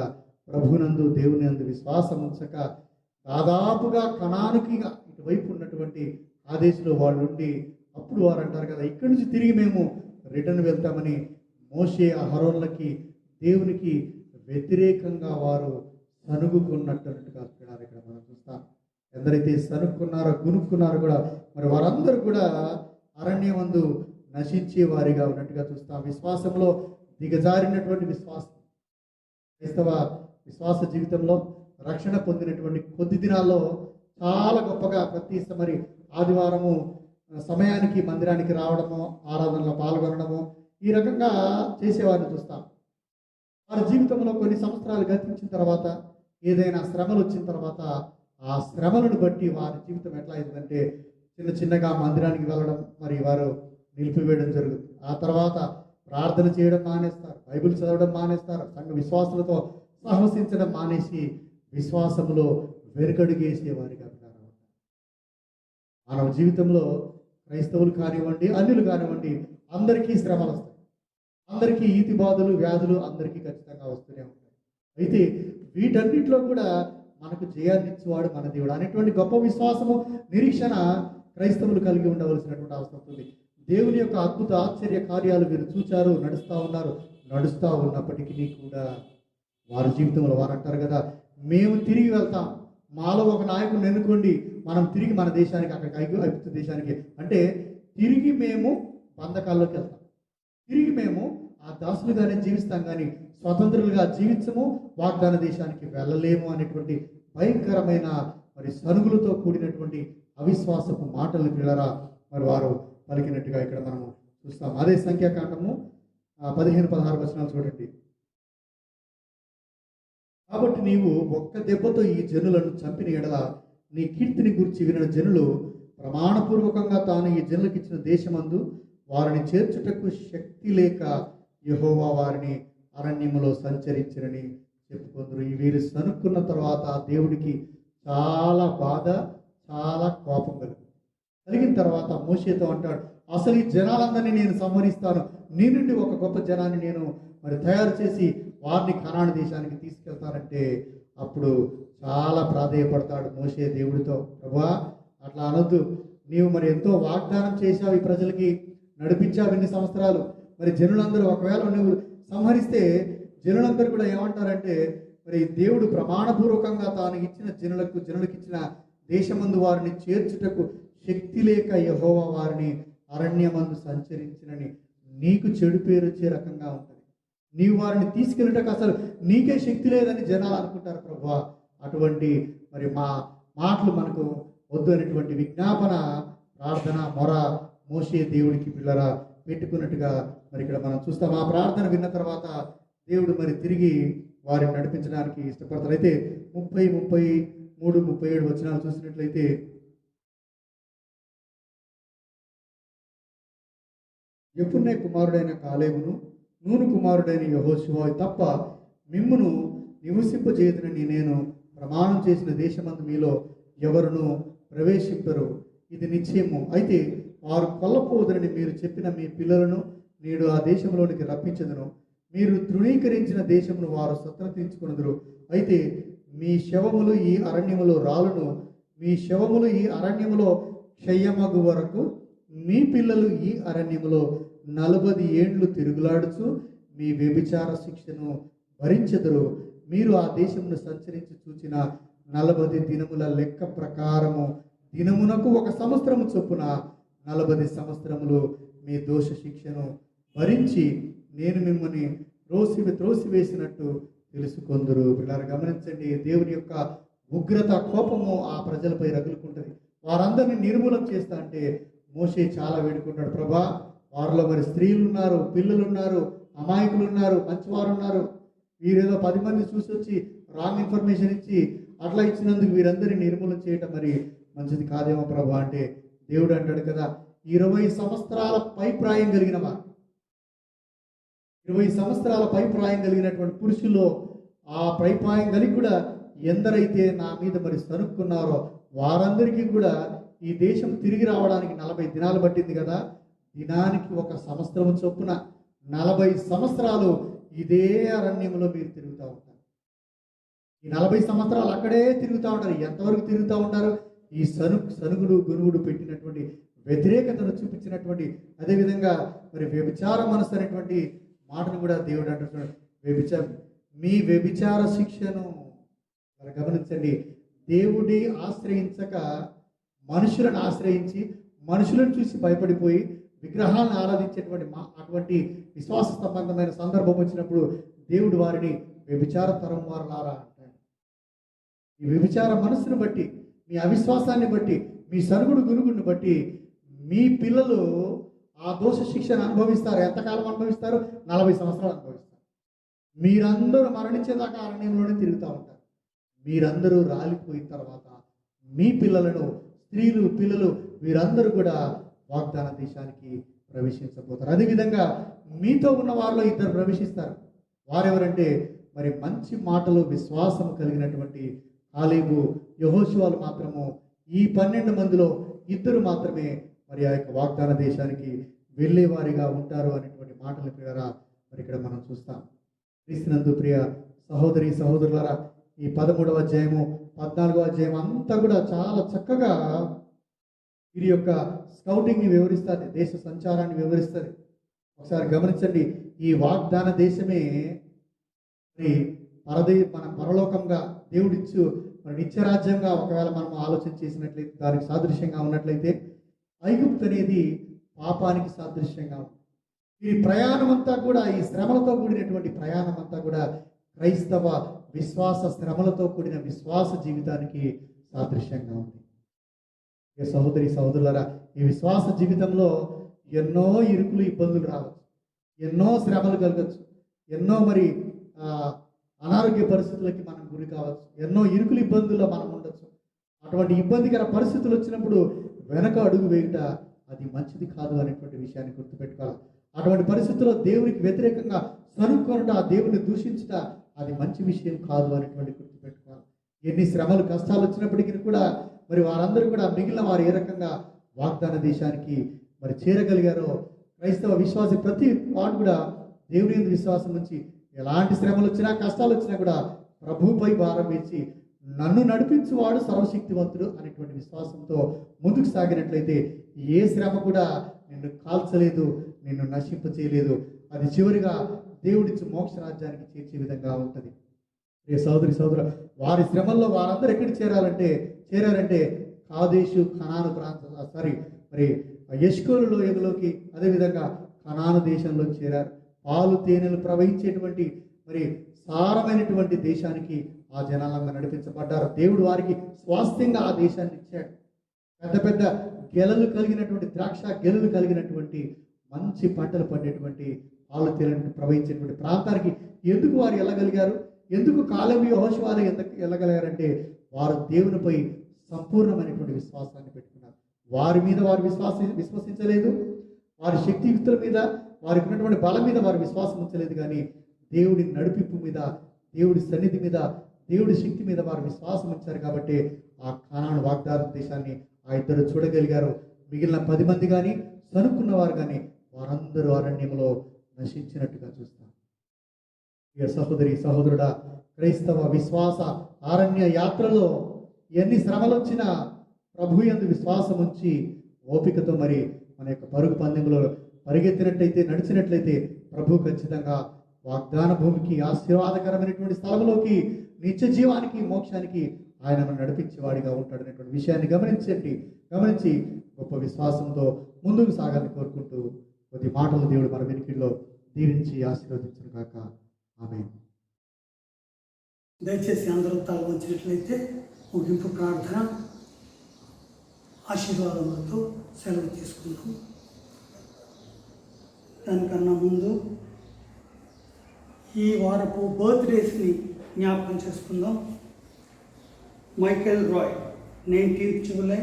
ప్రభునందు దేవుని యందు విశ్వాసం ఉంచక దాదాపుగా కనానుకి ఇటువైపు ఉన్నటువంటి ఆదేశంలో వాళ్ళు ఉండి, అప్పుడు వారు అంటారు కదా, ఇక్కడి నుంచి తిరిగి మేము రిటర్న్ వెళ్తామని మోషే అహరోన్లకి దేవునికి వ్యతిరేకంగా వారు సనుగుకున్నట్టుగా ఇక్కడ మనం చూస్తాం. ఎందరైతే సనుక్కున్నారో గునుక్కున్నారో కూడా మరి వారందరూ కూడా అరణ్యమందు నశించే వారిగా ఉన్నట్టుగా చూస్తాం. విశ్వాసంలో దిగజారినటువంటి విశ్వాసం, క్రైస్తవ విశ్వాస జీవితంలో రక్షణ పొందినటువంటి కొద్ది దినాల్లో చాలా గొప్పగా ప్రతి మరి ఆదివారము సమయానికి మందిరానికి రావడము, ఆరాధనలో పాల్గొనడము, ఈ రకంగా చేసేవారిని చూస్తాం. వారి జీవితంలో కొన్ని సంవత్సరాలు గతించిన తర్వాత, ఏదైనా శ్రమలు వచ్చిన తర్వాత, ఆ శ్రమలను బట్టి వారి జీవితం ఎట్లా అయిందంటే చిన్నగా మందిరానికి వెళ్ళడం మరి వారు నిలిపివేయడం జరుగుతుంది. ఆ తర్వాత ప్రార్థన చేయడం మానేస్తారు, బైబిల్ చదవడం మానేస్తారు, సంఘ విశ్వాసులతో సహవసించడం మానేసి విశ్వాసంలో వెనుకడుగేసేవారిగా ఉంటారు. మానవ జీవితంలో క్రైస్తవులు కానివ్వండి, అన్యులు కానివ్వండి, అందరికీ శ్రమలు వస్తాయి, అందరికీ ఈతి బాధలు, వ్యాధులు అందరికీ ఖచ్చితంగా వస్తూనే ఉంటాయి. అయితే వీటన్నిటిలో కూడా మనకు జయాన్ని ఇచ్చేవాడు మన దేవుడు అనేటువంటి గొప్ప విశ్వాసము, నిరీక్షణ క్రైస్తవులు కలిగి ఉండవలసినటువంటి అవసరం ఉంది. దేవుని యొక్క అద్భుత ఆశ్చర్య కార్యాలు వీరు చూచారు, నడుస్తూ ఉన్నప్పటికీ కూడా వారి జీవితంలో వారు అంటారు కదా, మేము తిరిగి వెళ్తాం, మాలో ఒక నాయకుడిని ఎన్నుకోండి, మనం తిరిగి మన దేశానికి, అక్కడికి ఐగుప్తు దేశానికి, అంటే తిరిగి మేము బంధకాల్లోకి వెళ్తాం, తిరిగి మేము ఆ దాసులుగానే జీవిస్తాం, కానీ స్వతంత్రులుగా జీవించము, వాగ్దాన దేశానికి వెళ్ళలేము అనేటువంటి భయంకరమైన మరి సనుగులతో కూడినటువంటి అవిశ్వాసపు మాటలు పిల్లరా మరి వారు పలికినట్టుగా ఇక్కడ మనం చూస్తాం. అదే సంఖ్యాకాండము 15-16 వచనాలు చూడండి. కాబట్టి నీవు ఒక్క దెబ్బతో ఈ జనులను చంపిన ఎడల నీ కీర్తిని గురించి వినిన జనులు ప్రమాణపూర్వకంగా తాను ఈ జనులకు ఇచ్చిన దేశమందు వారిని చేర్చుటకు శక్తి లేక యెహోవా వారిని అరణ్యములో సంచరించిరని చెప్పుకుందరు. ఈ వీరు సనుక్కున్న తర్వాత దేవుడికి చాలా బాధ, చాలా కోపం కలిగిన తర్వాత మోషేతో అంటాడు, అసలు ఈ జనాలందరినీ నేను సంహరిస్తాను, నీ నుండి ఒక గొప్ప జనాన్ని నేను మరి తయారు చేసి వారిని కనాను దేశానికి తీసుకెళ్తానంటే అప్పుడు చాలా ప్రాధేయపడతాడు మోషే దేవుడితో, ప్రభువా అట్లా అనొద్దు, నీవు మరి ఎంతో వాగ్దానం చేశావు, ఈ ప్రజలకి నడిపించావు ఇన్ని సంవత్సరాలు, మరి జనులందరూ ఒకవేళ నువ్వు సంహరిస్తే జనులందరూ కూడా ఏమంటారంటే మరి దేవుడు ప్రమాణపూర్వకంగా తాను ఇచ్చిన జనులకు ఇచ్చిన దేశమందు వారిని చేర్చుటకు శక్తి లేక యెహోవా వారిని అరణ్యమందు సంచరించినని నీకు చెడు పేరు వచ్చే రకంగా ఉంటుంది, నీవు వారిని తీసుకెళ్ళటకు అసలు నీకే శక్తి లేదని జనాలు అనుకుంటారు. ప్రభువా అటువంటి మరి మా మాటలు మనకు వద్దు అనేటువంటి విజ్ఞాపన, ప్రార్థన, మొర మోషే దేవుడికి పిల్లరా పెట్టుకున్నట్టుగా మరి ఇక్కడ మనం చూస్తాం. ఆ ప్రార్థన విన్న తర్వాత దేవుడు మరి తిరిగి వారిని నడిపించడానికి ఇష్టపడతారు. అయితే 30, 33, 37 వచనాలు చూసినట్లయితే, యెఫున్నె కుమారుడైన కాలేబును, నూను కుమారుడైన యెహోషువ తప్ప మిమ్మును నివసింపజేయుదునని నేను ప్రమాణం చేసిన దేశమందు మీలో ఎవరును ప్రవేశింపరు, ఇది నిశ్చయము. అయితే వారు కొల్లపోదునని మీరు చెప్పిన మీ పిల్లలను నేడు ఆ దేశంలోనికి రప్పించదును, మీరు తృణీకరించిన దేశమును వారు స్వతంత్రించుకొనుదురు. అయితే మీ శవములు ఈ అరణ్యములో రాలును, మీ శవములు ఈ అరణ్యములో క్షయమగు వరకు మీ పిల్లలు ఈ అరణ్యములో 40 ఏండ్లు తిరుగులాడుచు మీ వ్యభిచార శిక్షను భరించెదరు. మీరు ఆ దేశమును సంచరించి చూచిన 40 దినముల లెక్క ప్రకారము దినమునకు 1 సంవత్సరము చొప్పున 40 సంవత్సరములు మీ దోష శిక్షను భరించి నేను మిమ్మల్ని త్రోసివేసినట్టు తెలుసుకొందురు. పిల్లలు గమనించండి, దేవుని యొక్క ఉగ్రత కోపము ఆ ప్రజలపై రగులుకుంటుంది. వారందరినీ నిర్మూలన చేస్తా అంటే మోషే చాలా వేడుకుంటాడు, ప్రభా వారిలో మరి స్త్రీలు ఉన్నారు, పిల్లలు ఉన్నారు, అమాయకులు ఉన్నారు, మంచివారు ఉన్నారు, వీరేదో 10 మంది చూసి వచ్చి రాంగ్ ఇన్ఫర్మేషన్ ఇచ్చి అట్లా ఇచ్చినందుకు వీరందరినీ నిర్మూలన చేయటం మరి మంచిది కాదేమో ప్రభా అంటే దేవుడు అంటాడు కదా, 20 సంవత్సరాల పైప్రాయం కలిగినవా, 20 సంవత్సరాల పైప్రాయం కలిగినటువంటి పురుషుల్లో ఆ పైప్రాయం కలిగి కూడా ఎందరైతే నా మీద మరి సరుక్కున్నారో వారందరికీ కూడా ఈ దేశం తిరిగి రావడానికి 40 దినాలు పట్టింది కదా, దినానికి 1 సంవత్సరం చొప్పున 40 సంవత్సరాలు ఇదే అరణ్యంలో మీరు తిరుగుతూ ఉంటారు. ఈ 40 సంవత్సరాలు అక్కడే తిరుగుతూ ఉంటారు. ఎంతవరకు తిరుగుతూ ఉంటారు? ఈ సనుగుడు గునుగుడు పెట్టినటువంటి వ్యతిరేకతను చూపించినటువంటి, అదేవిధంగా మరి వ్యభిచార మనసు అనేటువంటి మాటను కూడా దేవుడు అంటున్నాడు. మీ వ్యభిచార శిక్షను మరి గమనించండి, దేవుడి ఆశ్రయించక మనుషులను ఆశ్రయించి మనుషులను చూసి భయపడిపోయి విగ్రహాలను ఆరాధించేటువంటి అటువంటి విశ్వాస సంబంధమైన సందర్భం వచ్చినప్పుడు దేవుడు వారిని వ్యభిచార తరం వారులారా అంటాడు. ఈ వ్యభిచార మనసును బట్టి, మీ అవిశ్వాసాన్ని బట్టి, మీ సరుగుడు గురుగుడిని బట్టి మీ పిల్లలు ఆ దోష శిక్షను అనుభవిస్తారు. ఎంతకాలం అనుభవిస్తారు? 40 సంవత్సరాలు అనుభవిస్తారు. మీరందరూ మరణించేదాకా అరణ్యంలోనే తిరుగుతూ ఉంటారు. మీరందరూ రాలిపోయిన తర్వాత మీ పిల్లలను, స్త్రీలు, పిల్లలు వీరందరూ కూడా వాగ్దాన దేశానికి ప్రవేశించబోతారు. అదేవిధంగా మీతో ఉన్న వారిలో 2 ప్రవేశిస్తారు. వారెవరంటే మరి మంచి మాటలు విశ్వాసం కలిగినటువంటి కాలేబు, యెహోషువలు మాత్రము, ఈ 12 మందిలో 2 మాత్రమే మరి ఆ యొక్క వాగ్దాన దేశానికి వెళ్ళేవారిగా ఉంటారు అనేటువంటి మాటలు ప్రియరా మరి ఇక్కడ మనం చూస్తాం. క్రీస్తునందు ప్రియ సహోదరి సహోదరులారా, ఈ 13వ అధ్యాయము 14వ అధ్యాయం అంతా కూడా చాలా చక్కగా వీరి యొక్క స్కౌటింగ్ని వివరిస్తుంది, దేశ సంచారాన్ని వివరిస్తుంది. ఒకసారి గమనించండి, ఈ వాగ్దాన దేశమే మరి మన పరలోకంగా దేవుడిచ్చు మన నిత్యరాజ్యంగా ఒకవేళ మనం ఆలోచన చేసినట్లయితే, దానికి సాదృశ్యంగా ఉన్నట్లయితే ఐగుప్తు అనేది పాపానికి సాదృశ్యంగా ఉంది. ఈ ప్రయాణం అంతా కూడా, ఈ శ్రమలతో కూడినటువంటి ప్రయాణం అంతా కూడా క్రైస్తవ విశ్వాస శ్రమలతో కూడిన విశ్వాస జీవితానికి సాదృశ్యంగా ఉంది. సహోదరి సహోదరులారా, ఈ విశ్వాస జీవితంలో ఎన్నో ఇరుకులు ఇబ్బందులు రావచ్చు, ఎన్నో శ్రమలు కలగచ్చు, ఎన్నో మరి అనారోగ్య పరిస్థితులకి మనం గురి కావచ్చు, ఎన్నో ఇరుకులు ఇబ్బందుల్లో మనం ఉండొచ్చు. అటువంటి ఇబ్బందికర పరిస్థితులు వచ్చినప్పుడు వెనక అడుగు వేయుట అది మంచిది కాదు అనేటువంటి విషయాన్ని గుర్తుపెట్టుకోవాలి. అటువంటి పరిస్థితుల్లో దేవునికి వ్యతిరేకంగా సనుక్కొనుట, దేవుని దూషించుట అది మంచి విషయం కాదు అనేటువంటి గుర్తుపెట్టుకోవాలి. ఎన్ని శ్రమలు కష్టాలు వచ్చినప్పటికీ కూడా మరి వారందరూ కూడా మిగిలిన వారు ఏ రకంగా వాగ్దాన దేశానికి మరి చేరగలిగారో, క్రైస్తవ విశ్వాసి ప్రతి వాడు కూడా దేవుని యందు విశ్వాసం నుంచి ఎలాంటి శ్రమలు వచ్చినా కష్టాలు వచ్చినా కూడా ప్రభువుపై భారం వేసి నన్ను నడిపించువాడు సర్వశక్తివంతుడు అనేటువంటి విశ్వాసంతో ముందుకు సాగినట్లయితే ఏ శ్రమ కూడా నిన్ను కాల్చలేదు, నిన్ను నశింప చేయలేదు. అది చివరిగా దేవుడిచ్చి మోక్ష రాజ్యానికి చేర్చే విధంగా ఉంటుంది. ఏ సోదరి సోదరు, వారి శ్రమల్లో వారందరూ ఎక్కడికి చేరారంటే కాదేశు కనాను మరి ఎష్కోలు లోయలోకి, అదేవిధంగా కనాను దేశంలోకి చేరారు. పాలు తేనెలు ప్రవహించేటువంటి మరి సారమైనటువంటి దేశానికి ఆ జనాలంగా నడిపించబడ్డారు. దేవుడు వారికి స్వాస్థ్యంగా ఆ దేశాన్ని ఇచ్చాడు. పెద్ద పెద్ద గెలలు కలిగినటువంటి, ద్రాక్ష గెలలు కలిగినటువంటి మంచి పంటలు పండేటువంటి, పాలు తేనెలు ప్రవహించేటువంటి ప్రాంతానికి ఎందుకు వారు వెళ్ళగలిగారు? ఎందుకు కాలేబు యెహోషువలు ఎందుకు వెళ్ళగలిగారంటే వారు దేవునిపై సంపూర్ణమైనటువంటి విశ్వాసాన్ని పెట్టుకున్నారు. వారి మీద వారు విశ్వసించలేదు, వారి శక్తియుక్తుల మీద, వారికి ఉన్నటువంటి బలం మీద వారు విశ్వాసం ఉంచలేదు. కానీ దేవుడి నడిపింపు మీద, దేవుడి సన్నిధి మీద, దేవుడి శక్తి మీద వారు విశ్వాసం ఉంచారు. కాబట్టి ఆ కానాను వాగ్దాన దేశాన్ని ఆ 2 చూడగలిగారు. మిగిలిన 10 మంది కానీ సనుక్కున్నవారు కానీ వారందరూ అరణ్యంలో నశించినట్టుగా చూస్తాం. ఇక సహోదరి సహోదరుడా, క్రైస్తవ విశ్వాస అరణ్య యాత్రలో ఎన్ని శ్రమలు వచ్చినా ప్రభు యందు విశ్వాసం ఉంచి ఓపికతో మరి మన యొక్క పరుగు పందెంలో పరిగెత్తినట్లయితే, నడిచినట్లయితే ప్రభు ఖచ్చితంగా వాగ్దాన భూమికి, ఆశీర్వాదకరమైనటువంటి స్థలంలోకి, నిత్య జీవానికి, మోక్షానికి ఆయన మనం నడిపించేవాడిగా ఉంటాడనేటువంటి విషయాన్ని గమనించి గొప్ప విశ్వాసంతో ముందుకు సాగాలని కోరుకుంటూ కొద్ది మాటలు దేవుడు మన వెనుకల్లో దీవించి ఆశీర్వదించును కాక. ఆమేన్. దయచేసి అందరూ తల వంచినట్లయితే ముగింపు ప్రార్థన ఆశీర్వాదములతో సెలవు తీసుకుందాం. దానికన్నా ముందు ఈ వారపు బర్త్డేస్ని జ్ఞాపకం చేసుకుందాం. Michael Roy 19th July,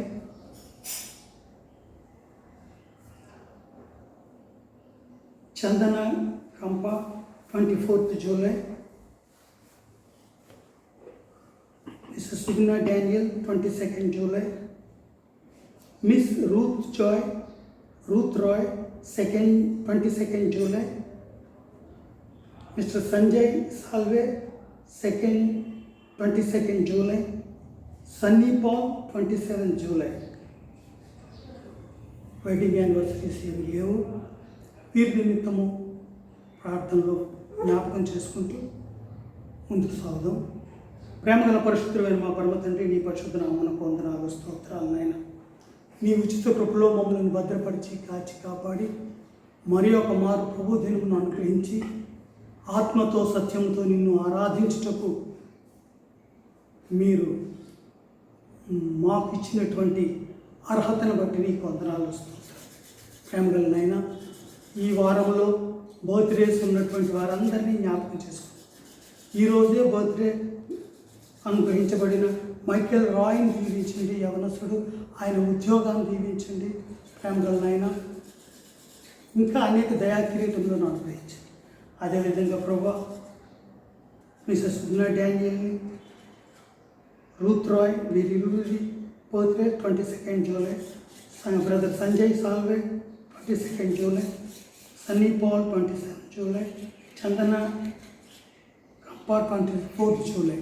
Chandana Kampa 24th July, Mrs Sugna Daniel 22nd July, Miss Ruth Roy 22nd July, Mr Sanjay Salve 22nd July, Sunny Paul 27th July. Wedding anniversaries ఏమి లేవు. వీరి నిమిత్తము ప్రార్థనలో జ్ఞాపకం చేసుకుంటూ ముందుకు సాగుదాం. ప్రేమగల పరిశుద్ధుడైన మా పరమ తండ్రి, నీ పరిశుద్ధ నామమునకు వందనాలు స్తోత్రాలు నాయన. నీ ఉచిత కృపలో మమ్మల్ని భద్రపరిచి కాచి కాపాడి మరి ఒక మారు ప్రభు దినమును అనుగ్రహించి ఆత్మతో సత్యంతో నిన్ను ఆరాధించుటకు మీరు మాకు ఇచ్చినటువంటి అర్హతను బట్టి నీకు వందనాలు వస్తుంది. ప్రేమగల నాయన, ఈ వారంలో బర్త్డేస్ ఉన్నటువంటి వారందరినీ జ్ఞాపకం చేసుకోండి. ఈరోజే బర్త్డే అనుగ్రహించబడిన మైకేల్ రాయ్ని దీవించండి. యవనస్తుడు, ఆయన ఉద్యోగాన్ని దీవించండి. ప్రేమగల నాయన, ఇంకా అనేక దయాకిరీటంలో అనుగ్రహించండి. అదేవిధంగా ప్రభా మిస్సెస్ సుగ్నా డానియల్ని, రూత్ రాయ్, వీరిరువురి birthday 22nd July, brother Sanjay Salve 22nd July, Sunny Paul 27th July, Chandana Kampa 24th July.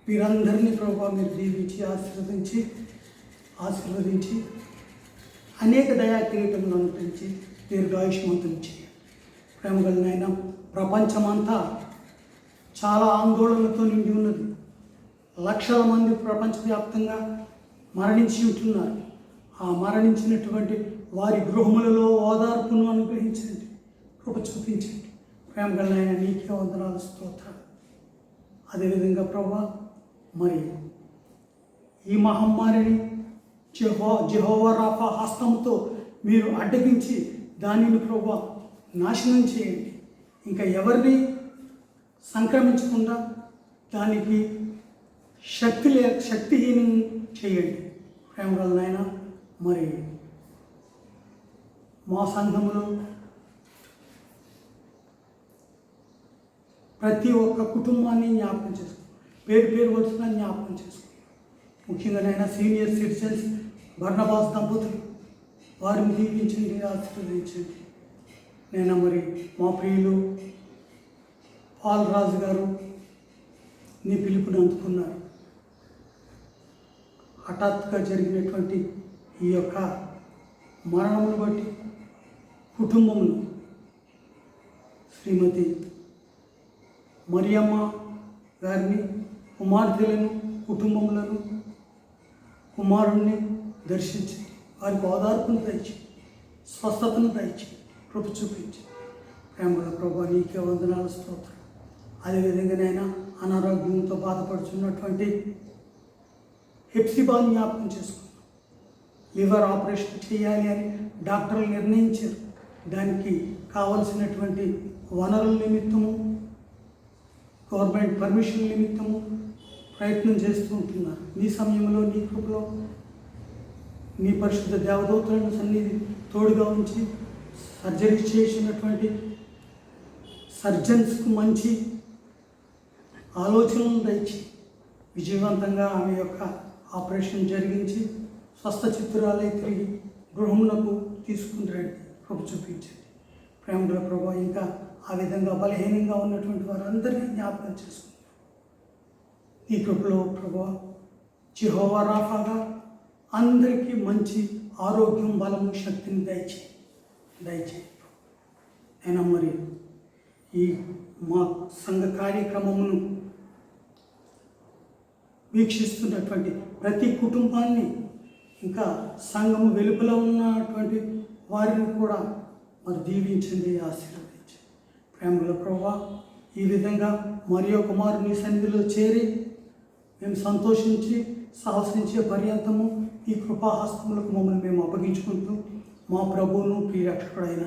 వీరందరినీ ప్రభావ మీరు దీవించి ఆశీర్వదించి అనేక దయా కిరీటములను అనుగ్రహించి దీర్ఘాయుష్మంతులు చేయండి. ప్రేమగలనైనా, ప్రపంచమంతా చాలా ఆందోళనలతో నిండి ఉన్నది. లక్షల మంది ప్రపంచవ్యాప్తంగా మరణించి ఉంటున్నారు. ఆ మరణించినటువంటి వారి గృహములలో ఓదార్పును అనుగ్రహించండి, కృప చూపించండి. ప్రేమగలనైనా, నీకే వందనాలు స్తోత్రాలు. అదేవిధంగా ప్రభా, మరి ఈ మహమ్మారిని జెహోవా రాఫా హస్తంతో మీరు అడ్డగించి దానిని ప్రభా నాశనం చేయండి. ఇంకా సంక్రమించకుండా దానికి శక్తిహీనం చేయండి. ప్రేమగల నాయన, మరి మా సంఘములో ప్రతి ఒక్క కుటుంబాన్ని జ్ఞాపకం చేసుకో, పేరు వరుసగా జ్ఞాపకం చేసుకో. ముఖ్యంగా నాయన సీనియర్ సిటిజన్స్ బర్నబాస్ దంపతులు, వారిని దీవించండి, ఆశీర్వదించండి. నేను మరి మా ప్రియులు పాల్ రాజు గారు నీ పిలుపుని అందుకున్నారు. హఠాత్తుగా జరిగినటువంటి ఈ యొక్క మరణమును బట్టి కుటుంబమును, శ్రీమతి మరియమ్మ గారిని, కుమార్తెలను, కుటుంబములను, కుమారుణ్ణి దర్శించి వారికి ఓదార్పును దయచి, స్వస్థతను దయచి, కృప చూపించి. ప్రేమల ప్రభా, నీకే వందనాలు స్తోత్రం. అదేవిధంగానైనా అనారోగ్యంతో బాధపడుతున్నటువంటి హెప్సిబాని జ్ఞాపకం చేసుకున్నాం. లివర్ ఆపరేషన్ చేయాలి అని డాక్టర్లు నిర్ణయించారు. దానికి కావలసినటువంటి వనరుల నిమిత్తము, గవర్నమెంట్ పర్మిషన్ నిమిత్తము ప్రయత్నం చేస్తూ ఉంటున్నారు. నీ సమయంలో, నీ కృపలో, నీ పరిశుద్ధ దేవదూతలను సన్నిధి తోడుగా ఉంచి సర్జరీ చేసినటువంటి సర్జన్స్కు మంచి ఆలోచనలు దయచి విజయవంతంగా ఆమె యొక్క ఆపరేషన్ జరిగించి స్వస్థచిత్తురాలై తిరిగి గృహమునకు తీసుకుని రండి, కృప చూపించండి. ప్రేమల ప్రభా, ఇంకా ఆ విధంగా బలహీనంగా ఉన్నటువంటి వారందరినీ జ్ఞాపకం చేసుకుంటాం. ఈ కృపలో ప్రభా, యెహోవా రాఫాగా అందరికీ మంచి ఆరోగ్యం, బలము, శక్తిని దయచేయి. అయినా మరి ఈ మా సంఘ కార్యక్రమమును వీక్షిస్తున్నటువంటి ప్రతి కుటుంబాన్ని, ఇంకా సంఘము వెలుపల ఉన్నటువంటి వారిని కూడా మరి దీవించండి, ఆశీర్వదించండి. ప్రేమల ప్రభువా, ఈ విధంగా మరి ఒక మారు నీ సన్నిధిలో చేరి మేము సంతోషించి సాహసించే పర్యంతము ఈ కృపాహస్తములకు మమ్మల్ని మేము అప్పగించుకుంటూ మా ప్రభువును ప్రియరక్షకుడైన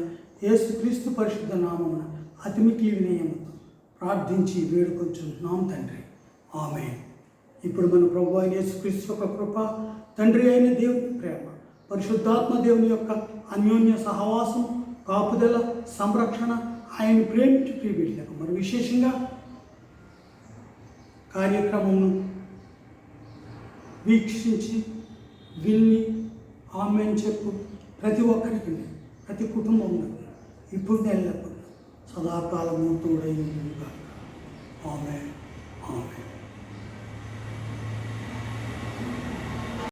యేసుక్రీస్తు పరిశుద్ధ నామమున అతి మిక్కిలి వినయముతో ప్రార్థించి వేడుకొంచున్నాం తండ్రి, ఆమేన్. ఇప్పుడు మన ప్రభు అయిన యేసుక్రీస్తు యొక్క కృప, తండ్రి అయిన దేవుని ప్రేమ, పరిశుద్ధాత్మ దేవుని యొక్క అన్యోన్య సహవాసం, కాపుదల, సంరక్షణ, ఆయన ప్రేమించి ప్రియబిడ్డలకు మరి విశేషంగా కార్యక్రమమును వీక్షించి విన్ని ఆమెన్ చెప్పు ప్రతి ఒక్కరికి, ప్రతి కుటుంబంలో ఇప్పుడు నెలప్పుడు సదాకాలము తోడై ఉండుగాక. ఆమేన్.